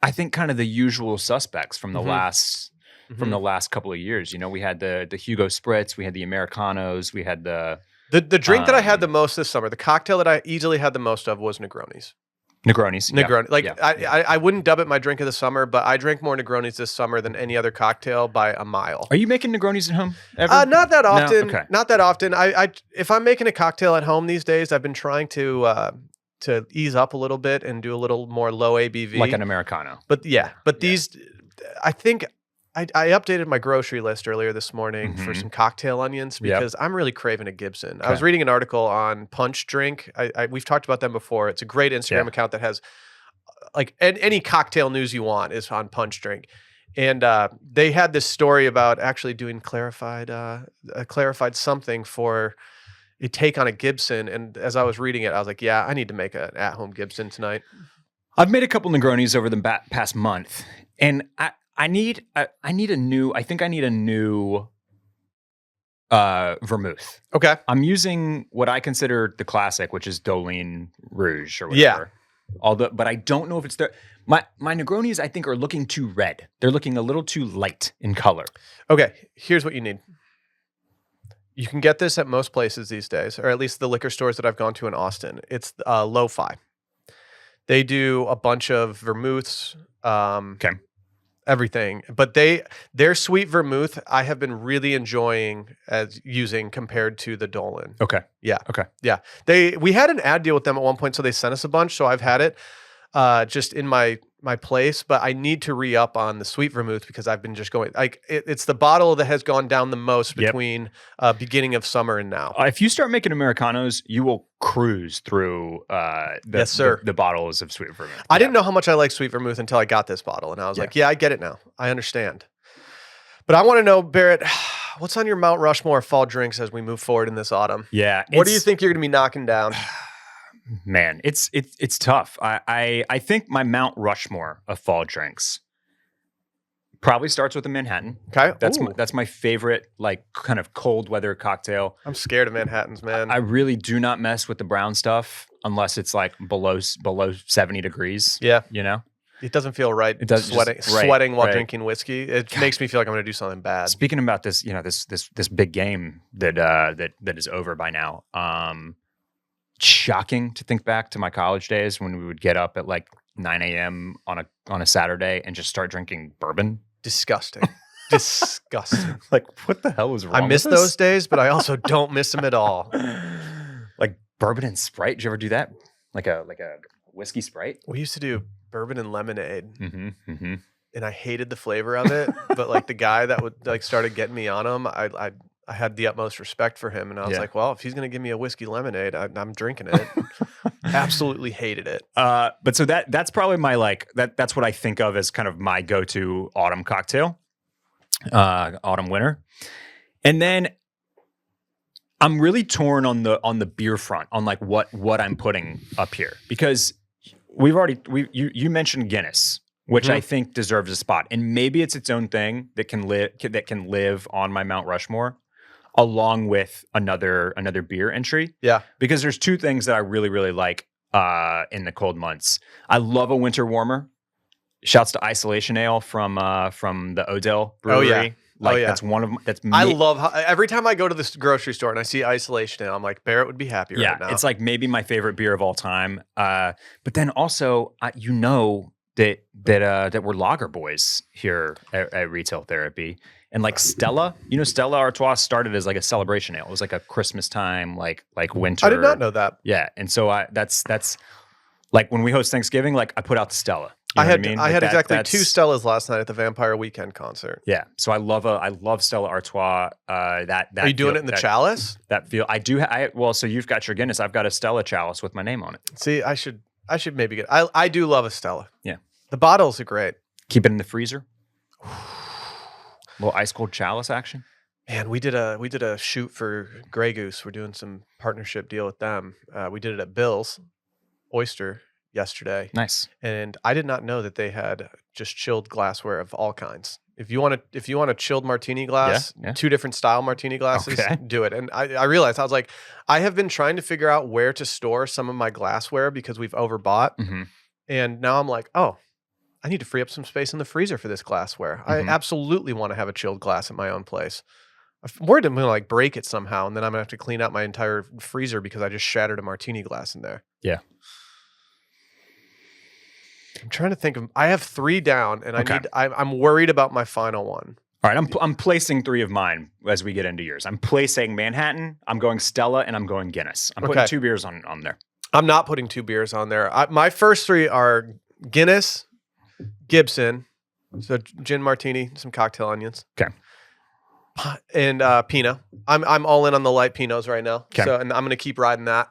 I think, kind of the usual suspects from the last couple of years. We had the Hugo Spritz, we had the Americanos, we had the drink that I had the most this summer, the cocktail that I easily had the most of was Negronis. Negronis. Negroni. Yeah. I wouldn't dub it my drink of the summer, but I drank more Negronis this summer than any other cocktail by a mile. Are you making Negronis at home ever? Not that often. No? Okay. Not that often. I if I'm making a cocktail at home these days, I've been trying to ease up a little bit and do a little more low ABV. Like an Americano. But these, I think I updated my grocery list earlier this morning for some cocktail onions because I'm really craving a Gibson. Okay. I was reading an article on Punch Drink. We've talked about them before. It's a great Instagram account that has like any cocktail news you want is on Punch Drink. And they had this story about actually doing clarified something for a take on a Gibson. And as I was reading it, I was like, yeah, I need to make an at-home Gibson tonight. I've made a couple Negronis over the past month, and I need a new vermouth. Okay. I'm using what I consider the classic, which is Dolin Rouge or whatever. But I don't know if it's there. My Negronis, I think, are looking too red. They're looking a little too light in color. Okay, here's what you need. You can get this at most places these days, or at least the liquor stores that I've gone to in Austin. It's Lo-Fi. They do a bunch of vermouths. Everything, but their sweet vermouth I have been really enjoying using compared to the Dolin. Okay. Yeah. Okay. Yeah. We had an ad deal with them at one point, so they sent us a bunch. So I've had it just in my place, but I need to re-up on the sweet vermouth because I've been just going like it's the bottle that has gone down the most between beginning of summer and now. If you start making Americanos, you will cruise through the bottles of sweet vermouth. I didn't know how much I like sweet vermouth until I got this bottle, and I was like, yeah, I get it now. I understand. But I want to know, Barrett, what's on your Mount Rushmore fall drinks as we move forward in this autumn? Yeah. What do you think you're going to be knocking down? Man, it's tough. I think my Mount Rushmore of fall drinks probably starts with a Manhattan. Okay, that's my favorite, like kind of cold weather cocktail. I'm scared of Manhattans, man. I really do not mess with the brown stuff unless it's like below 70 degrees. Yeah, it doesn't feel right. It does sweating while drinking whiskey. It makes me feel like I'm going to do something bad. Speaking about this, this big game that is over by now. Shocking to think back to my college days when we would get up at like 9 a.m. on a Saturday and just start drinking bourbon. Disgusting. Disgusting. Like, what the hell was wrong? I miss those days, but I also don't miss them at all. Like bourbon and Sprite. Did you ever do that? Like a whiskey Sprite? We used to do bourbon and lemonade. Mm-hmm. And I hated the flavor of it, but like the guy that would like started getting me on them, I had the utmost respect for him, and I was Yeah. like, well, if he's gonna give me a whiskey lemonade, I'm drinking it. Absolutely hated it. But so that's probably my that's what I think of as kind of my go-to autumn cocktail, autumn winter, and then I'm really torn on the beer front on like what I'm putting up here, because you mentioned Guinness, which I think deserves a spot, and maybe it's its own thing that can live on my Mount Rushmore, along with another beer entry. Yeah, because there's two things that I really really like in the cold months. I love a winter warmer. Shouts to Isolation Ale from the Odell Brewery. Oh, yeah. That's one of that's. I love how every time I go to this grocery store and I see Isolation Ale, I'm like, Barrett would be happy right now. It's like maybe my favorite beer of all time. But then also, that we're lager boys here at Retail Therapy, and like Stella, Stella Artois started as like a celebration ale. It was like a Christmas time, like winter. I did not know that. Yeah, and so that's like when we host Thanksgiving, like I put out the Stella. I had exactly 2 Stellas last night at the Vampire Weekend concert. Yeah, so I love Stella Artois. That Are you doing it in the chalice? Well, so you've got your Guinness. I've got a Stella chalice with my name on it. See, I should maybe get. I do love a Stella. Yeah, the bottles are great. Keep it in the freezer. Little ice cold chalice action. Man, we did a shoot for Grey Goose. We're doing some partnership deal with them. We did it at Bill's Oyster yesterday. Nice. And I did not know that they had just chilled glassware of all kinds. If you want a chilled martini glass, 2 different style martini glasses, do it. And I realized, I was like, I have been trying to figure out where to store some of my glassware because we've overbought. Mm-hmm. And now I'm like, oh, I need to free up some space in the freezer for this glassware. Mm-hmm. I absolutely want to have a chilled glass at my own place. I'm worried I'm going to like break it somehow, and then I'm going to have to clean out my entire freezer because I just shattered a martini glass in there. Yeah. I'm trying to think of. I have 3 down, and I'm worried about my final one. All right, I'm placing 3 of mine as we get into yours. I'm placing Manhattan, I'm going Stella, and I'm going Guinness. I'm putting 2 beers on there. I'm not putting 2 beers on there. My first 3 are Guinness, Gibson, so gin martini, some cocktail onions. Okay. And Pinot. I'm all in on the light Pinots right now. Okay. So, and I'm going to keep riding that.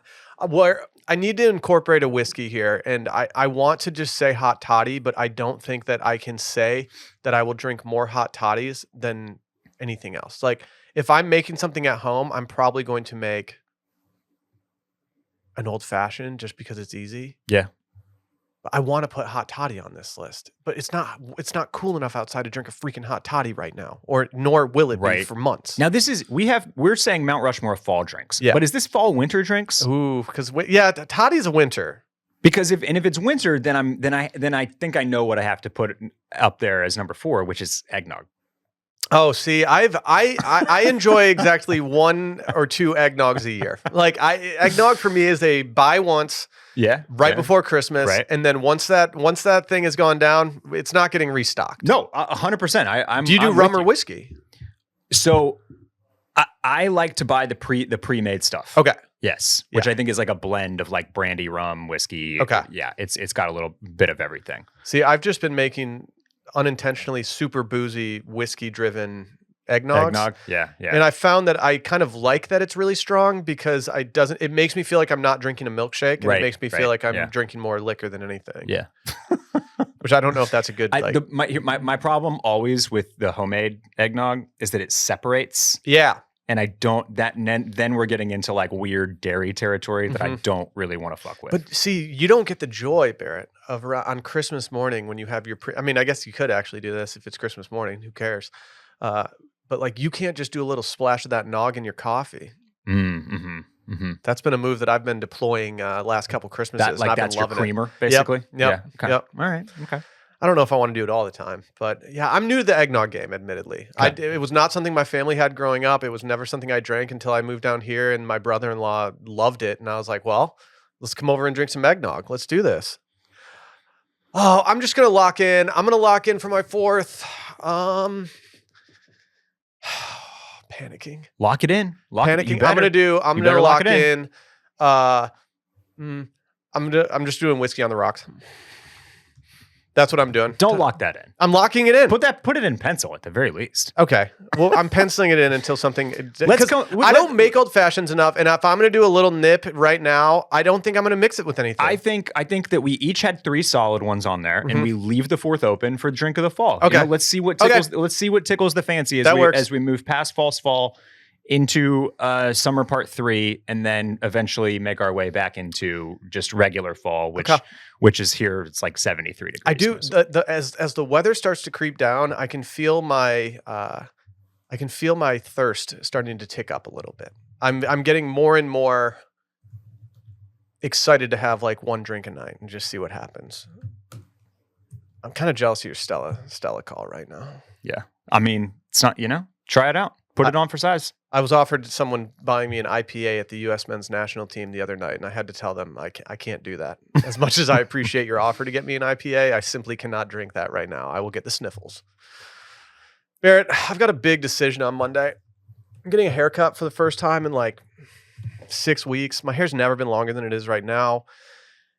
Where I need to incorporate a whiskey here, and I want to just say hot toddy, but I don't think that I can say that I will drink more hot toddies than anything else. Like if I'm making something at home, I'm probably going to make an old fashioned just because it's easy. Yeah. But I want to put hot toddy on this list, but it's not cool enough outside to drink a freaking hot toddy right now, nor will it be for months. Now we're saying Mount Rushmore fall drinks. Yeah. But is this fall winter drinks? Ooh, because toddy's a winter. Because if it's winter, then I think I know what I have to put up there as number 4, which is eggnog. Oh, see, I enjoy exactly 1 or 2 eggnogs a year. Like eggnog for me is a buy once. Yeah. Right before Christmas. Right. And then once that thing has gone down, it's not getting restocked. No, 100%. Do you do rum or whiskey? So I like to buy the pre-made stuff. Okay. Yes. Which I think is like a blend of like brandy, rum, whiskey. Okay. Yeah. It's got a little bit of everything. See, I've just been making unintentionally super boozy whiskey driven eggnogs. Eggnog. Yeah. And I found that I kind of like that it's really strong because it makes me feel like I'm not drinking a milkshake, and it makes me feel like I'm drinking more liquor than anything. Yeah. Which I don't know if that's a good my problem always with the homemade eggnog is that it separates. Yeah. And I don't then we're getting into like weird dairy territory that I don't really want to fuck with. But see, you don't get the joy, Barrett, of on Christmas morning when you have your I mean, I guess you could actually do this if it's Christmas morning. Who cares? But like, you can't just do a little splash of that nog in your coffee. That's been a move that I've been deploying last couple Christmases. That's your creamer, basically? Yep. Yeah. Okay. Yep. All right. Okay. I don't know if I want to do it all the time, but yeah, I'm new to the eggnog game, admittedly. Okay. It was not something my family had growing up. It was never something I drank until I moved down here, and my brother-in-law loved it. And I was like, well, let's come over and drink some eggnog. Let's do this. Oh, I'm just going to lock in. I'm going to lock in for my 4th. Panicking. Lock it in. Panicking. I'm going to lock in. I'm just doing whiskey on the rocks. That's what I'm doing. Don't lock that in. I'm locking it in. Put it in pencil at the very least. Okay. Well, I'm penciling it in until something. I don't make old fashions enough, and if I'm going to do a little nip right now, I don't think I'm going to mix it with anything. I think that we each had 3 solid ones on there, and we leave the 4th open for drink of the fall. Okay. Let's see what tickles. Let's see what tickles the fancy as we move past false fall into summer part 3, and then eventually make our way back into just regular fall, which is here. It's like 73 degrees. I do as the weather starts to creep down, I can feel my thirst starting to tick up a little bit. I'm getting more and more excited to have like one drink a night and just see what happens. I'm kind of jealous of your Stella call right now. Yeah, I mean, it's not, try it out. Put it on for size. I was offered someone buying me an IPA at the U.S. men's national team the other night, and I had to tell them I can't do that. As much as I appreciate your offer to get me an IPA, I simply cannot drink that right now. I will get the sniffles. Barrett, I've got a big decision on Monday. I'm getting a haircut for the first time in like 6 weeks. My hair's never been longer than it is right now.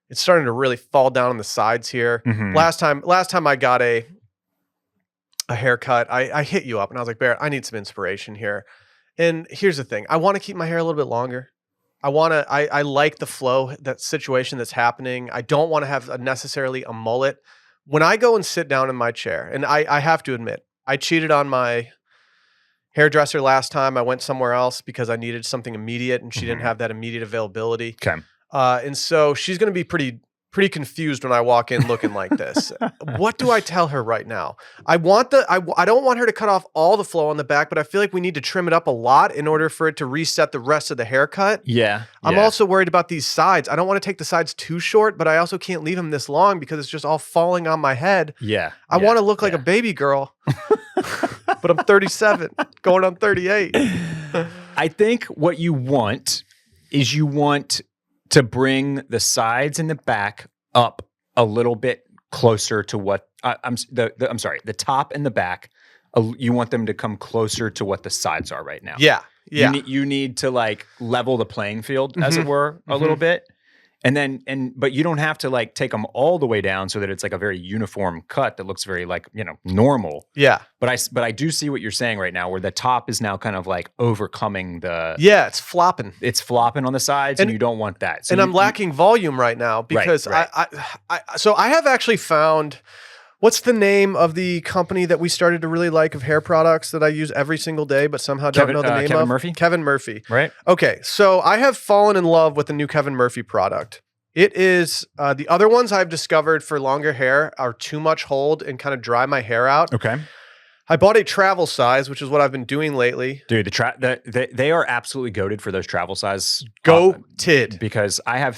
It's starting to really fall down on the sides here. Mm-hmm. Last time I got a haircut, I hit you up and I was like, Barrett, I need some inspiration here. And here's the thing. I want to keep my hair a little bit longer. I like the flow, that situation that's happening. I don't want to have necessarily a mullet. When I go and sit down in my chair, and I have to admit, I cheated on my hairdresser last time. I went somewhere else because I needed something immediate and she didn't have that immediate availability. Okay. And so she's going to be pretty confused when I walk in looking like this. What do I tell her right now? I don't want her to cut off all the flow on the back, but I feel like we need to trim it up a lot in order for it to reset the rest of the haircut. Yeah. I'm also worried about these sides. I don't want to take the sides too short, but I also can't leave them this long because it's just all falling on my head. Yeah. I want to look like a baby girl, but I'm 37 going on 38. I think what you want is to bring the sides and the back up a little bit closer to what the top and the back. You want them to come closer to what the sides are right now. Yeah. You need to like level the playing field, as it were, a little bit. But you don't have to like take them all the way down so that it's like a very uniform cut that looks very like, normal. Yeah. But I do see what you're saying right now, where the top is now kind of like overcoming it's flopping. It's flopping on the sides, and you don't want that. So I'm lacking volume right now because right. I have actually found, what's the name of the company that we started to really like of hair products that I use every single day, but somehow don't know the name of? Kevin Murphy? Kevin Murphy. Right. Okay. So I have fallen in love with the new Kevin Murphy product. It is, the other ones I've discovered for longer hair are too much hold and kind of dry my hair out. Okay. I bought a travel size, which is what I've been doing lately. Dude, they are absolutely goated for those travel size. Goated. Because I've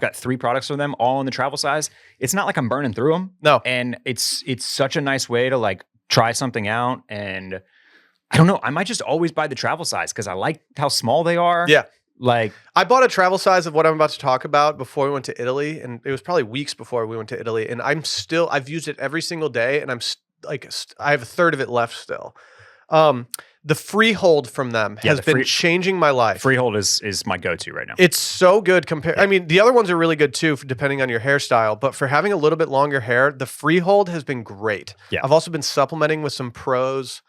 got 3 products from them, all in the travel size. It's not like I'm burning through them. No. And it's such a nice way to like try something out. And I don't know, I might just always buy the travel size because I like how small they are. Yeah. Like, I bought a travel size of what I'm about to talk about before we went to Italy, and it was probably weeks before we went to Italy, and I've used it every single day, and I have a third of it left still. The freehold from them has been changing my life. Freehold is my go-to right now. It's so good compared. I mean, the other ones are really good too, depending on your hairstyle, but for having a little bit longer hair, the freehold has been great. Yeah. I've also been supplementing with some Pros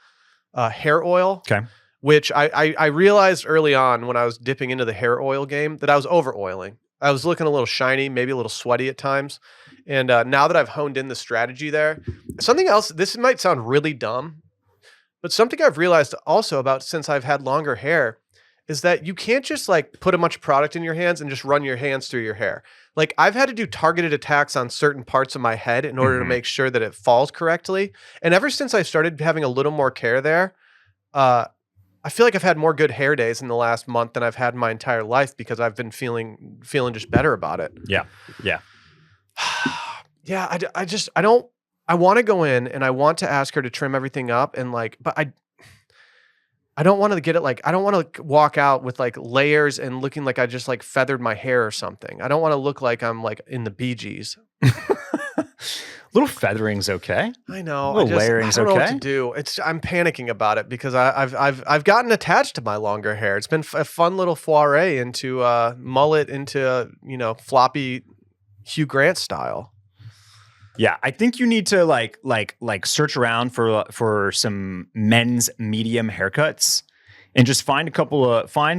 hair oil. Okay. Which I realized early on when I was dipping into the hair oil game that I was over oiling. I was looking a little shiny, maybe a little sweaty at times. And now that I've honed in the strategy there, something else, this might sound really dumb, but something I've realized also about since I've had longer hair is that you can't just like put a bunch of product in your hands and just run your hands through your hair. Like I've had to do targeted attacks on certain parts of my head in order to make sure that it falls correctly. And ever since I started having a little more care there, I feel like I've had more good hair days in the last month than I've had in my entire life because I've been feeling just better about it. Yeah. Yeah. Yeah. I want to go in and I want to ask her to trim everything up and like, but I don't want to get it like, I don't want to walk out with like layers and looking like I just like feathered my hair or something. I don't want to look like I'm like in the Bee Gees. Little feathering's okay. I know. Little layering's I don't know okay. what to do. I'm panicking about it because I've gotten attached to my longer hair. It's been a fun little foray into mullet, into floppy Hugh Grant style. Yeah, I think you need to like search around for some men's medium haircuts and just find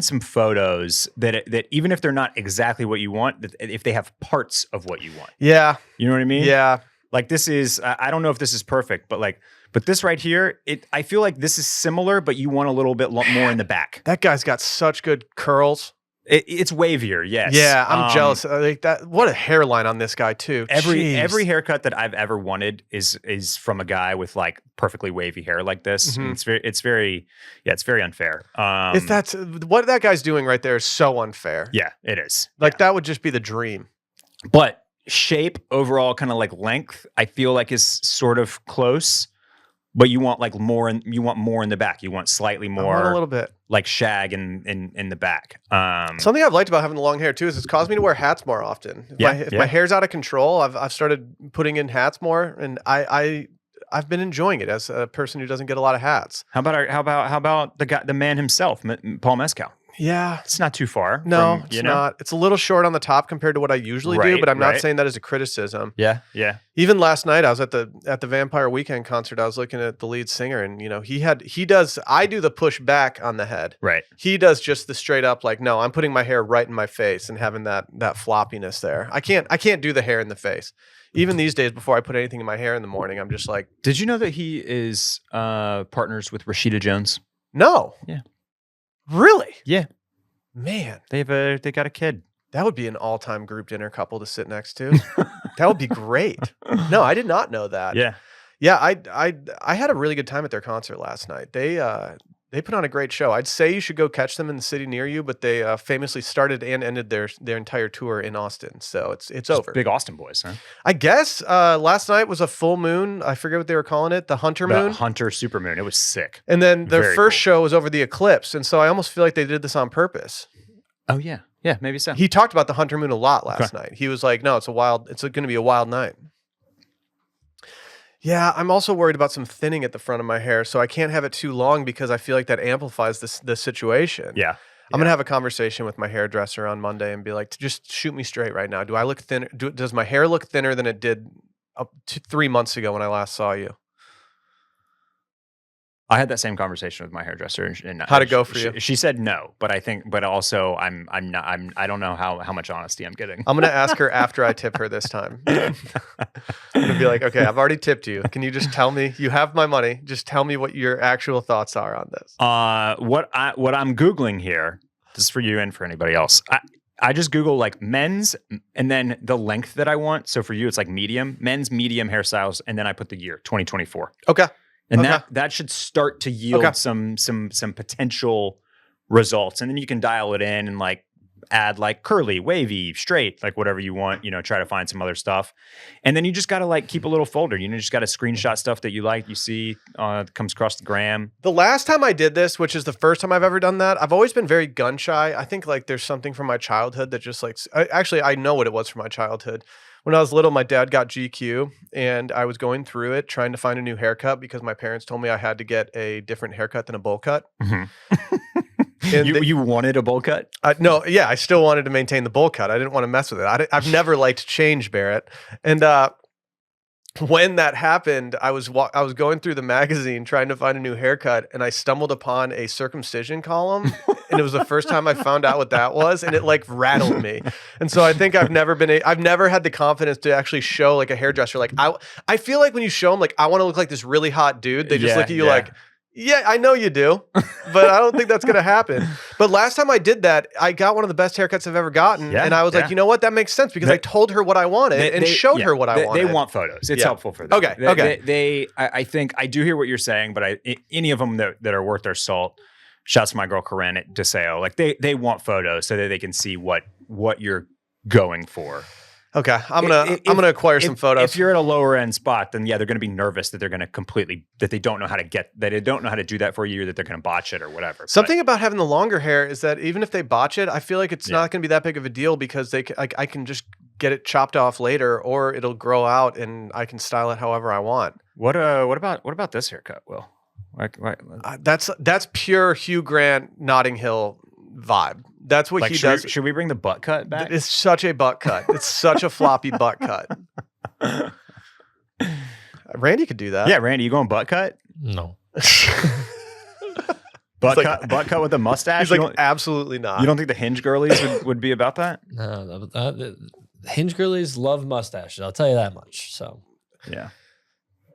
some photos that even if they're not exactly what you want, that if they have parts of what you want. Yeah. You know what I mean? Yeah. Like this is I don't know if this is perfect, but this right here, I feel like this is similar, but you want a little bit more in the back. That guy's got such good curls. It's wavier, yes. Yeah, I'm jealous. Like that. What a hairline on this guy too. Every haircut that I've ever wanted is from a guy with like perfectly wavy hair like this. And it's very unfair. If that's what that guy's doing right there is so unfair. Yeah, it is. Like that would just be the dream. But shape overall, kind of like length, I feel like is sort of close. But you want more in the back. You want slightly more, I want a little bit like shag in the back. Something I've liked about having the long hair too is it's caused me to wear hats more often. If my hair's out of control, I've started putting in hats more, and I've been enjoying it as a person who doesn't get a lot of hats. How about the man himself, Paul Mescal? Yeah, it's not too far. No, it's not. It's a little short on the top compared to what I usually do, but I'm not saying that as a criticism. Yeah. Even last night, I was at the Vampire Weekend concert. I was looking at the lead singer, and I do the push back on the head. Right. He does just the straight up, like, no, I'm putting my hair right in my face and having that floppiness there. I can't do the hair in the face. Even these days, before I put anything in my hair in the morning, I'm just like. Did you know that he is partners with Rashida Jones? No. Yeah. Really? Yeah. Man. They got a kid. That would be an all-time group dinner couple to sit next to. That would be great. No, I did not know that. Yeah. Yeah, I had a really good time at their concert last night. They put on a great show. I'd say you should go catch them in the city near you, but they famously started and ended their entire tour in Austin. So it's over. Big Austin boys, huh? I guess last night was a full moon. I forget what they were calling it. The Hunter moon. The Hunter supermoon. It was sick. And then their first show was over the eclipse. And so I almost feel like they did this on purpose. Oh, yeah. Yeah, maybe so. He talked about the Hunter moon a lot last night. He was like, no, it's going to be a wild night. Yeah, I'm also worried about some thinning at the front of my hair, so I can't have it too long because I feel like that amplifies the situation. Yeah. I'm going to have a conversation with my hairdresser on Monday and be like, just shoot me straight right now. Do I look thinner? Does my hair look thinner than it did 3 months ago when I last saw you? I had that same conversation with my hairdresser. And how'd it go for you? She said no, but also I don't know how much honesty I'm getting. I'm going to ask her after I tip her this time. I'm going to be like, okay, I've already tipped you. Can you just tell me, you have my money. Just tell me what your actual thoughts are on this. What I'm Googling here, this is for you and for anybody else. I just Google like men's and then the length that I want. So for you, it's like men's medium hairstyles. And then I put the year 2024. Okay. And that should start to yield some potential results. And then you can dial it in and like add like curly, wavy, straight, like whatever you want, try to find some other stuff. And then you just got to like keep a little folder, just got to screenshot stuff that you like, you see comes across the gram. The last time I did this, which is the first time I've ever done that, I've always been very gun shy. I think like there's something from my childhood that just like, I know what it was from my childhood. When I was little, my dad got GQ, and I was going through it trying to find a new haircut because my parents told me I had to get a different haircut than a bowl cut. Mm-hmm. You wanted a bowl cut? No, yeah, I still wanted to maintain the bowl cut. I didn't want to mess with it. I've never liked change, Barrett. And when that happened, I was going through the magazine trying to find a new haircut, and I stumbled upon a circumcision column, and it was the first time I found out what that was, and it like rattled me. And so I think I've never had the confidence to actually show like a hairdresser. Like I feel like when you show them like I want to look like this really hot dude, they just look at you like, yeah, I know you do, but I don't think that's going to happen. But last time I did that, I got one of the best haircuts I've ever gotten. And I was like, you know what? That makes sense because I told her what I wanted and showed her what I wanted. They want photos. It's helpful for them. Okay. I think I do hear what you're saying, but any of them that are worth their salt, shouts to my girl Corinne at DeSeo, like they want photos so that they can see what you're going for. Okay, I'm gonna acquire some photos. If you're at a lower end spot, then they're gonna be nervous that they're gonna that they don't know how to do that for you, or that they're gonna botch it or whatever. Something about having the longer hair is that even if they botch it, I feel like it's not gonna be that big of a deal because I can just get it chopped off later, or it'll grow out and I can style it however I want. What about this haircut, Will? That's pure Hugh Grant, Notting Hill vibe. That's what he does. Should we bring the butt cut back? It's such a butt cut. It's such a floppy butt cut. Randy could do that. Yeah, Randy, you going butt cut? No. Butt like- cut with a mustache? He's like, absolutely not. You don't think the Hinge girlies would be about that? No, the Hinge girlies love mustaches. I'll tell you that much. So Yeah.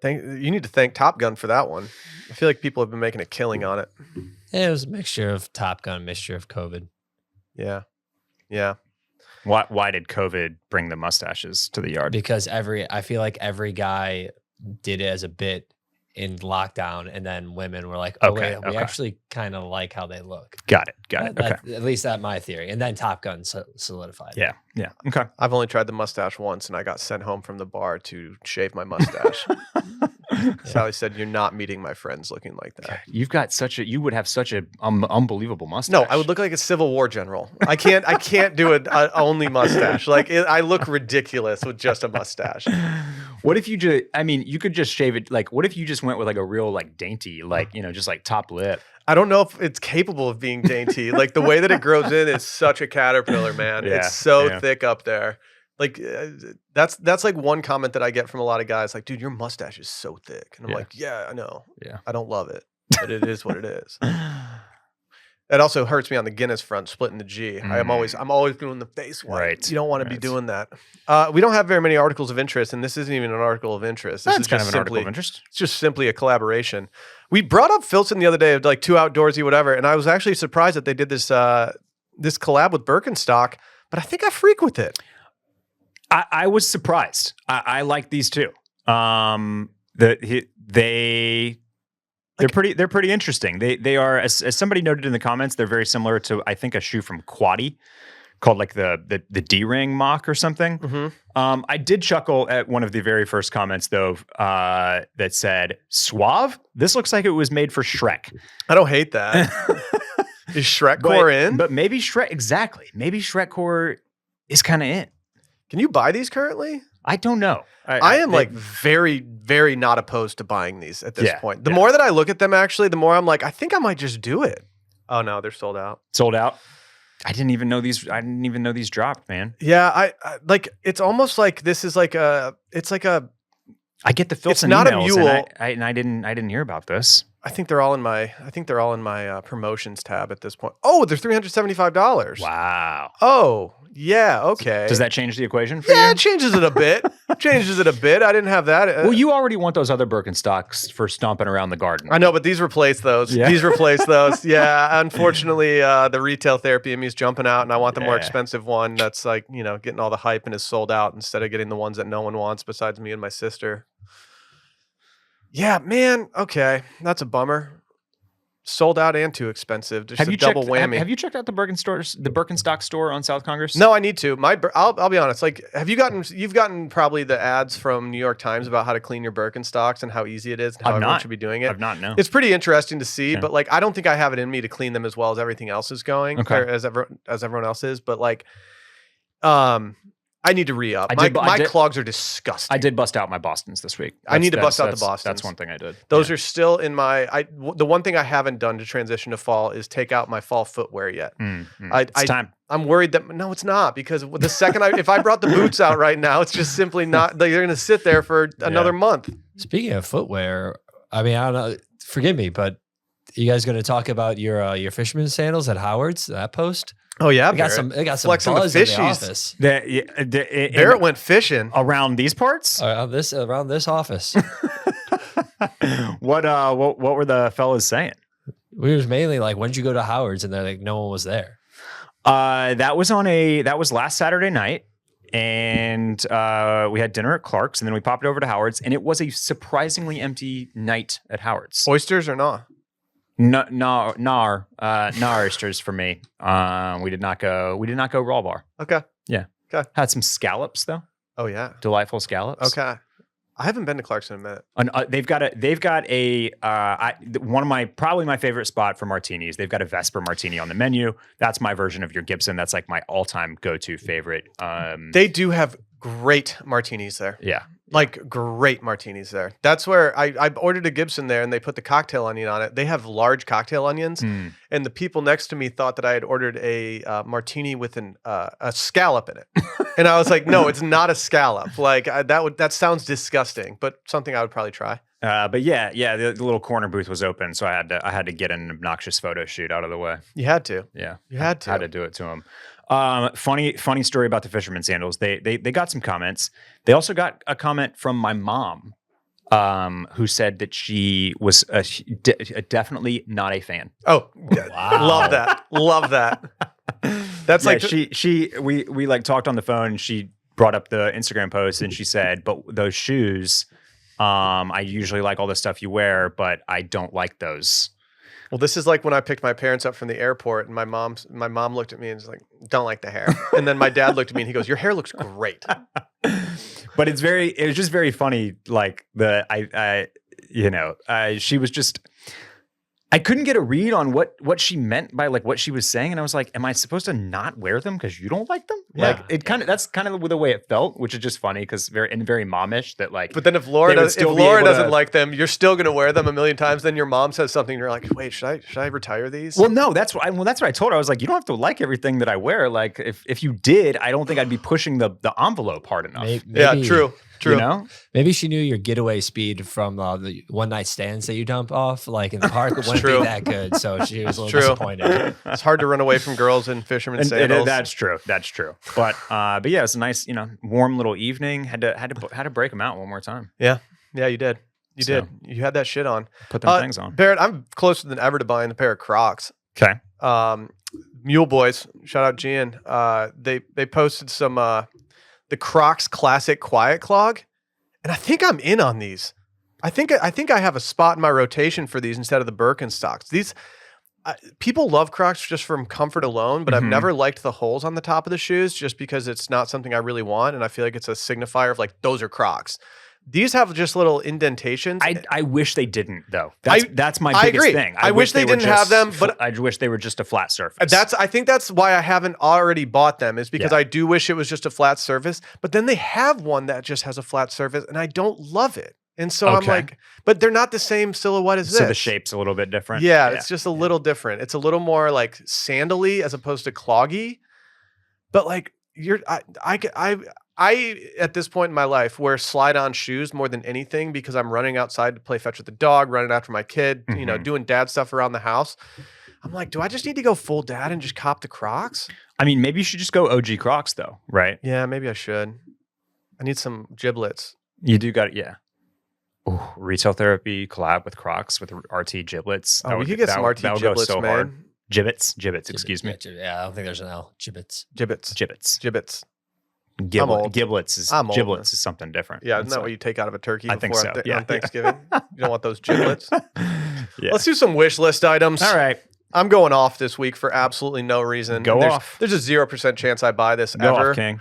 You need to thank Top Gun for that one. I feel like people have been making a killing on it. it was a mixture of Top Gun, mixture of COVID. Yeah. Yeah. Why did COVID bring the mustaches to the yard? Because I feel like every guy did it as a bit in lockdown, and then women were like, "Oh, Okay, wait, we okay. actually kind of like how they look." Got it. Okay. At least that's my theory. And then Top Gun solidified. Yeah. Okay. I've only tried the mustache once, and I got sent home from the bar to shave my mustache. Sally said, "You're not meeting my friends looking like that." You would have such an unbelievable mustache. No, I would look like a Civil War general. I can't do it only mustache. Like I look ridiculous with just a mustache. What if you just? I mean, you could just shave it. Like, what if you just went with like a real like dainty, like just like top lip? I don't know if it's capable of being dainty. Like the way that it grows in is such a caterpillar, man. Yeah, It's so yeah. thick up there. Like that's like one comment that I get from a lot of guys. Like, dude, your mustache is so thick, and I'm Yeah. like, yeah, I know. Yeah. I don't love it, but it is what it is. It also hurts me on the Guinness front, splitting the G. I'm always doing the face one. Right, You don't want to be right. doing that. We don't have very many articles of interest, and this isn't even an article of interest. This That's is kind just of an article simply of interest. it's just simply a collaboration. We brought up Filson the other day of like too outdoorsy, whatever, and I was actually surprised that they did this this collab with Birkenstock, but I think I freak with it. I was surprised. I like these too. They're pretty interesting. They are, as somebody noted in the comments, they're very similar to, I think, a shoe from Quaddy called like the D-ring mock or something. Mm-hmm. I did chuckle at one of the very first comments though, that said, "Suave. This looks like it was made for Shrek." I don't hate that. Is Shrek core in? But maybe Shrek, exactly. Maybe Shrek core is kind of in. Can you buy these currently? I don't know. I am like very, very not opposed to buying these at this Yeah, point. The yeah. more that I look at them, actually, the more I'm like, I think I might just do it. Oh no, they're sold out. sold out. I didn't even know these dropped, man. Yeah, I like. It's almost like this is like a. It's like a. I get the Filson not a emails, mule. and I didn't hear about this. I think they're all in my. I think they're all in my promotions tab at this point. Oh, they're $375. Wow. Oh, yeah. Okay. Does that change the equation for Yeah, you? it changes it a bit. Changes it a bit. I didn't have that. Well, you already want those other Birkenstocks for stomping around the garden. I know, but these replace those. Yeah. These replace those. Yeah. Unfortunately, the retail therapy in me is jumping out, and I want the more Yeah. expensive one that's like, getting all the hype and is sold out instead of getting the ones that no one wants besides me and my sister. Yeah, man. Okay. That's a bummer. Sold out and too expensive. Just a double whammy. Have you checked out the Birkenstock store on South Congress? No, I need to. I'll be honest. Like, you've gotten probably the ads from New York Times about how to clean your Birkenstocks and how easy it is and how I've everyone not. should be doing it. I've not. No. It's pretty interesting to see, Yeah. but like, I don't think I have it in me to clean them as well as everything else is going, Okay. or as everyone else is. But like, I need to re-up. I did- Clogs are disgusting. I did bust out my Bostons this week. I need to That's- bust out the that's- Bostons. That's one thing I did. Those Yeah. are still in my. The one thing I haven't done to transition to fall is take out my fall footwear yet. It's time. I'm worried that no, it's not, because the second if I brought the boots out right now, it's just simply not. They're going to sit there for another month. Speaking of footwear, I mean, I don't know. Forgive me, but you guys going to talk about your fisherman sandals at Howard's? That post? Oh yeah, They got some Flexing the buzz in the fishies. office. Barrett went fishing. around these parts. Around this office. What were the fellas saying? We was mainly like, when did you go to Howard's? And they're like, no one was there. That was last Saturday night, and we had dinner at Clark's, and then we popped over to Howard's, and it was a surprisingly empty night at Howard's. Oysters or not? No oysters for me. We did not go raw bar. Okay. Had some scallops though. Oh yeah. Delightful scallops. Okay. I haven't been to Clarkson in a minute. And, they've got one of probably my favorite spot for martinis. They've got a Vesper martini on the menu. That's my version of your Gibson. That's like my all-time go-to favorite. They do have great martinis there. Yeah. Like great martinis there. That's where I ordered a Gibson there, and they put the cocktail onion on it. They have large cocktail onions, and the people next to me thought that I had ordered a martini with a scallop in it. And I was like, no, it's not a scallop. Like that sounds disgusting, but something I would probably try. But yeah, the little corner booth was open, so I had to get an obnoxious photo shoot out of the way. You had to. Yeah, You had to. I had to do it to him. Funny story about the fisherman sandals. They got some comments. They also got a comment from my mom, who said that she was definitely not a fan. Oh, Wow. love that. That's like we like talked on the phone. And she brought up the Instagram post and she said, "But those shoes, I usually like all the stuff you wear, but I don't like those." Well, this is like when I picked my parents up from the airport, and my mom looked at me and was like, "Don't like the hair." And then my dad looked at me and he goes, "Your hair looks great." But it was just very funny. Like she was just, I couldn't get a read on what she meant by like what she was saying. And I was like, am I supposed to not wear them because you don't like them? Yeah. Like that's kind of the way it felt, which is just funny because very momish that like. But then if Laura doesn't like them, you're still going to wear them a million times. Then your mom says something and you're like, wait, should I retire these? Well, no, that's what I told her. I was like, you don't have to like everything that I wear. Like if you did, I don't think I'd be pushing the envelope hard enough. Yeah, true. You know? Maybe she knew your getaway speed from the one night stands that you dump off, like in the park, wouldn't true. be that good. So she was a little disappointed. It's hard to run away from girls in fisherman sandals. That's true. But yeah, it's a nice, warm little evening. Had to break them out one more time. Yeah, you did. You did. You had that shit on. Put them things on. Barrett, I'm closer than ever to buying a pair of Crocs. Okay. Mule Boys, shout out Gian. They posted some the Crocs Classic Quiet Clog, and I think I'm in on these. I think I have a spot in my rotation for these instead of the Birkenstocks. These people love Crocs just from comfort alone, but I've never liked the holes on the top of the shoes just because it's not something I really want, and I feel like it's a signifier of like those are Crocs. These have just little indentations. I wish they didn't though. That's my biggest agree. thing. I wish they didn't have them, but I wish they were just a flat surface. I think that's why I haven't already bought them, is because I do wish it was just a flat surface. But then they have one that just has a flat surface, and I don't love it. And so I'm like, but they're not the same silhouette as this. So the shape's a little bit different. Yeah, it's just a little different. It's a little more like sandally as opposed to cloggy. But like I at this point in my life wear slide-on shoes more than anything because I'm running outside to play fetch with the dog, running after my kid, doing dad stuff around the house. I'm like, do I just need to go full dad and just cop the Crocs? I mean, maybe you should just go OG Crocs though, right? Yeah, maybe I should. I need some giblets. You do got it, yeah. Ooh, retail therapy collab with Crocs with RT giblets. We could get some RT giblets, man. Hard. Gibbets, excuse me. Yeah, I don't think there's an L. Giblets. Giblets is something different. Yeah, isn't that what you take out of a turkey on Thanksgiving? You don't want those giblets? Yeah. Let's do some wish list items. All right. I'm going off this week for absolutely no reason. Off. There's a 0% chance I buy this Go ever. off, King.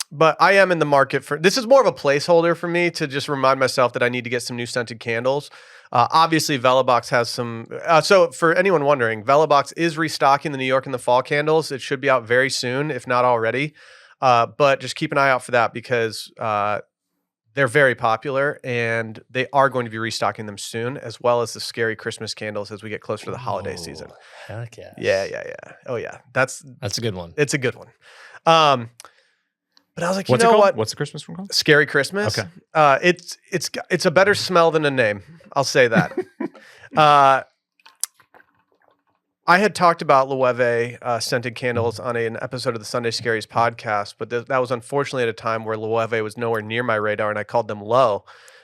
But I am in the market for, this is more of a placeholder for me to just remind myself that I need to get some new scented candles. Obviously, Velabox has some. So for anyone wondering, Velabox is restocking the New York and the fall candles. It should be out very soon, if not already. But just keep an eye out for that because they're very popular and they are going to be restocking them soon, as well as the scary Christmas candles as we get closer to the holiday season. Heck yeah. Yeah. Oh yeah, that's a good one. It's a good one. But I was like, What's you know what? What's the Christmas one called? Scary Christmas. Okay. It's a better smell than a name. I'll say that. I had talked about Loewe scented candles on an episode of the Sunday Scaries podcast, but that was unfortunately at a time where Loewe was nowhere near my radar, and I called them low.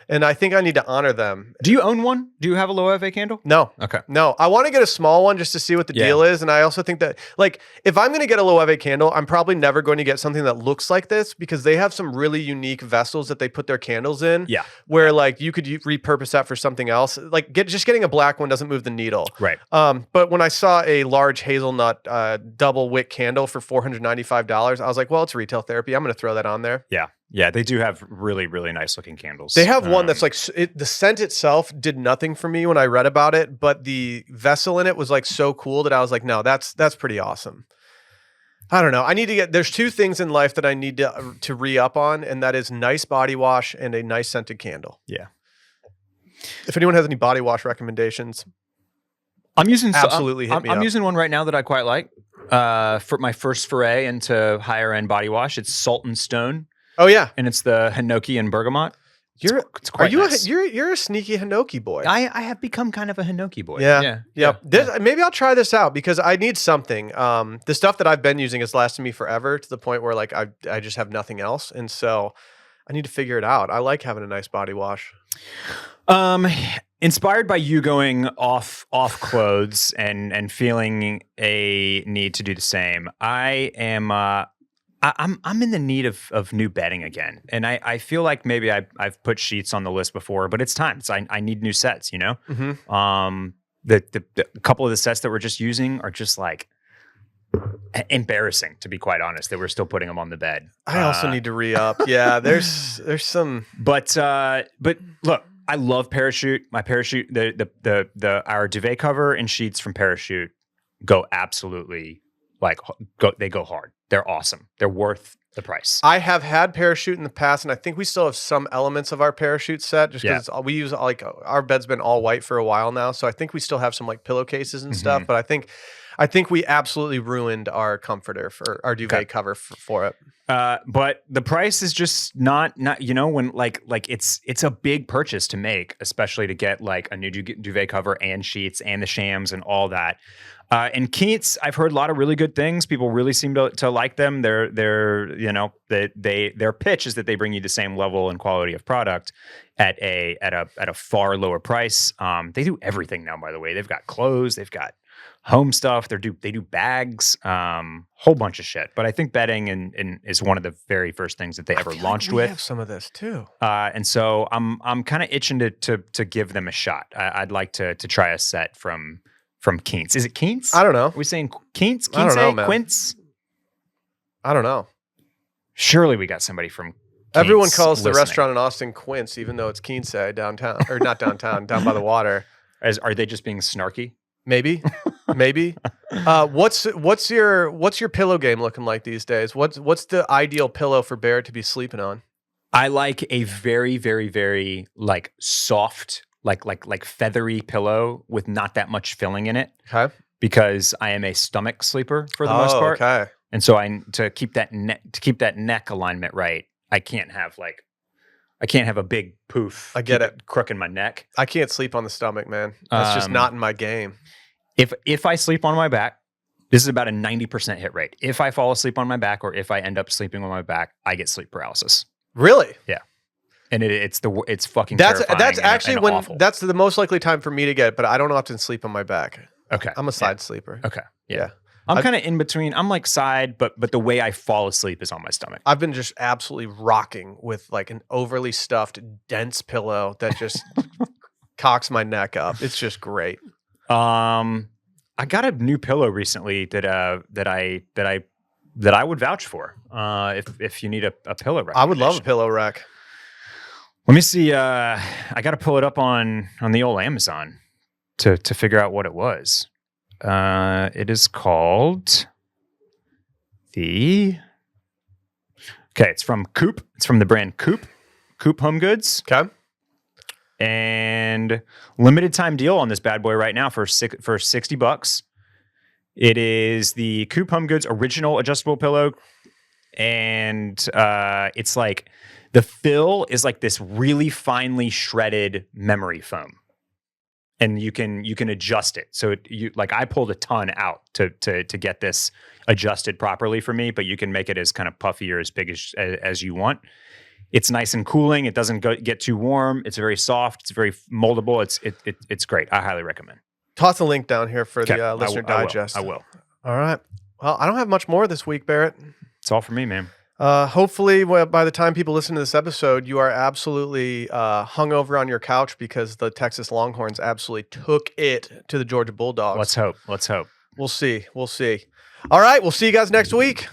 And I think I need to honor them. Do you own one? Do you have a Loewe candle? No. Okay. No. I want to get a small one just to see what the deal is. And I also think that, like, if I'm going to get a Loewe candle, I'm probably never going to get something that looks like this because they have some really unique vessels that they put their candles in. Yeah. Where, like, you could repurpose that for something else. Like, just getting a black one doesn't move the needle. Right. But when I saw a large hazelnut double wick candle for $495, I was like, well, it's retail therapy. I'm going to throw that on there. Yeah. Yeah, they do have really, really nice looking candles. They have one that's like, the scent itself did nothing for me when I read about it, but the vessel in it was like so cool that I was like, no, that's pretty awesome. I don't know. I need to there's two things in life that I need to re-up on, and that is nice body wash and a nice scented candle. Yeah. If anyone has any body wash recommendations, I'm using absolutely hit me up. I'm using one right now that I quite like. For my first foray into higher end body wash, it's Salt and Stone, Oh yeah, and it's the Hinoki and Bergamot. It's are quite you nice. you're a sneaky Hinoki boy. I have become kind of a Hinoki boy. Yeah. Maybe I'll try this out because I need something. The stuff that I've been using has lasted me forever to the point where like I just have nothing else, and so I need to figure it out. I like having a nice body wash. Inspired by you going off clothes and feeling a need to do the same, I am. I'm in the need of new bedding again, and I feel like maybe I've put sheets on the list before, but it's time. I need new sets. You know, the couple of the sets that we're just using are just like embarrassing, to be quite honest. That we're still putting them on the bed. I also need to re-up. Yeah, there's some, but look, I love Parachute. My Parachute, our duvet cover and sheets from Parachute go absolutely they go hard. They're awesome. They're worth the price. I have had Parachute in the past, and I think we still have some elements of our Parachute set just because we use like our bed's been all white for a while now. So I think we still have some like pillowcases and stuff, but I think we absolutely ruined our comforter for our duvet cover for it. But the price is just not when like it's a big purchase to make, especially to get like a new duvet cover and sheets and the shams and all that. And Keats, I've heard a lot of really good things. People really seem to like them. Their pitch is that they bring you the same level and quality of product at a far lower price. They do everything now, by the way. They've got clothes, they've got home stuff. They do bags, whole bunch of shit. But I think bedding is one of the very first things that they ever launched with. Have some of this too, and so I'm kind of itching to give them a shot. I'd like to try a set from Keats. Is it Keats? I don't know. Are we saying Keats? I don't know, man. Quince? I don't know. Surely we got somebody from Keats. Everyone calls listening. the restaurant in Austin Quince, even though it's Quince downtown, or not downtown, down by the water. Are they just being snarky? Maybe. What's your pillow game looking like these days? What's the ideal pillow for Barrett to be sleeping on? I like a very, very, very like soft, like feathery pillow with not that much filling in it. Okay. Because I am a stomach sleeper for the most part. Okay. And so to keep that neck alignment right, I can't have a big poof. I get it. Crook in my neck. I can't sleep on the stomach, man. That's just not in my game. If I sleep on my back, this is about a 90% hit rate. If I fall asleep on my back or if I end up sleeping on my back, I get sleep paralysis. Really? Yeah. And it's fucking terrifying. That's actually when awful. That's the most likely time for me to get it, but I don't often sleep on my back. Okay. I'm a side sleeper. Okay. Yeah. I'm kind of in between. I'm like side, but the way I fall asleep is on my stomach. I've been just absolutely rocking with like an overly stuffed, dense pillow that just cocks my neck up. It's just great. I got a new pillow recently that I would vouch for. If you need a pillow rack, I would love a pillow rack. Let me see. I got to pull it up on the old Amazon to figure out what it was. It is called it's from Coop. It's from the brand Coop Home Goods. Okay. And limited time deal on this bad boy right now for $60. It is the Coop Home Goods original adjustable pillow. And it's like the fill is like this really finely shredded memory foam. And you can adjust it. So I pulled a ton out to get this adjusted properly for me, but you can make it as kind of puffy or as big as you want. It's nice and cooling. It doesn't get too warm. It's very soft. It's very moldable. It's great. I highly recommend. Toss a link down here for the listener digest. I will. All right. Well, I don't have much more this week, Barrett. It's all for me, man. Hopefully, by the time people listen to this episode, you are absolutely hungover on your couch because the Texas Longhorns absolutely took it to the Georgia Bulldogs. Let's hope. We'll see. All right. We'll see you guys next week.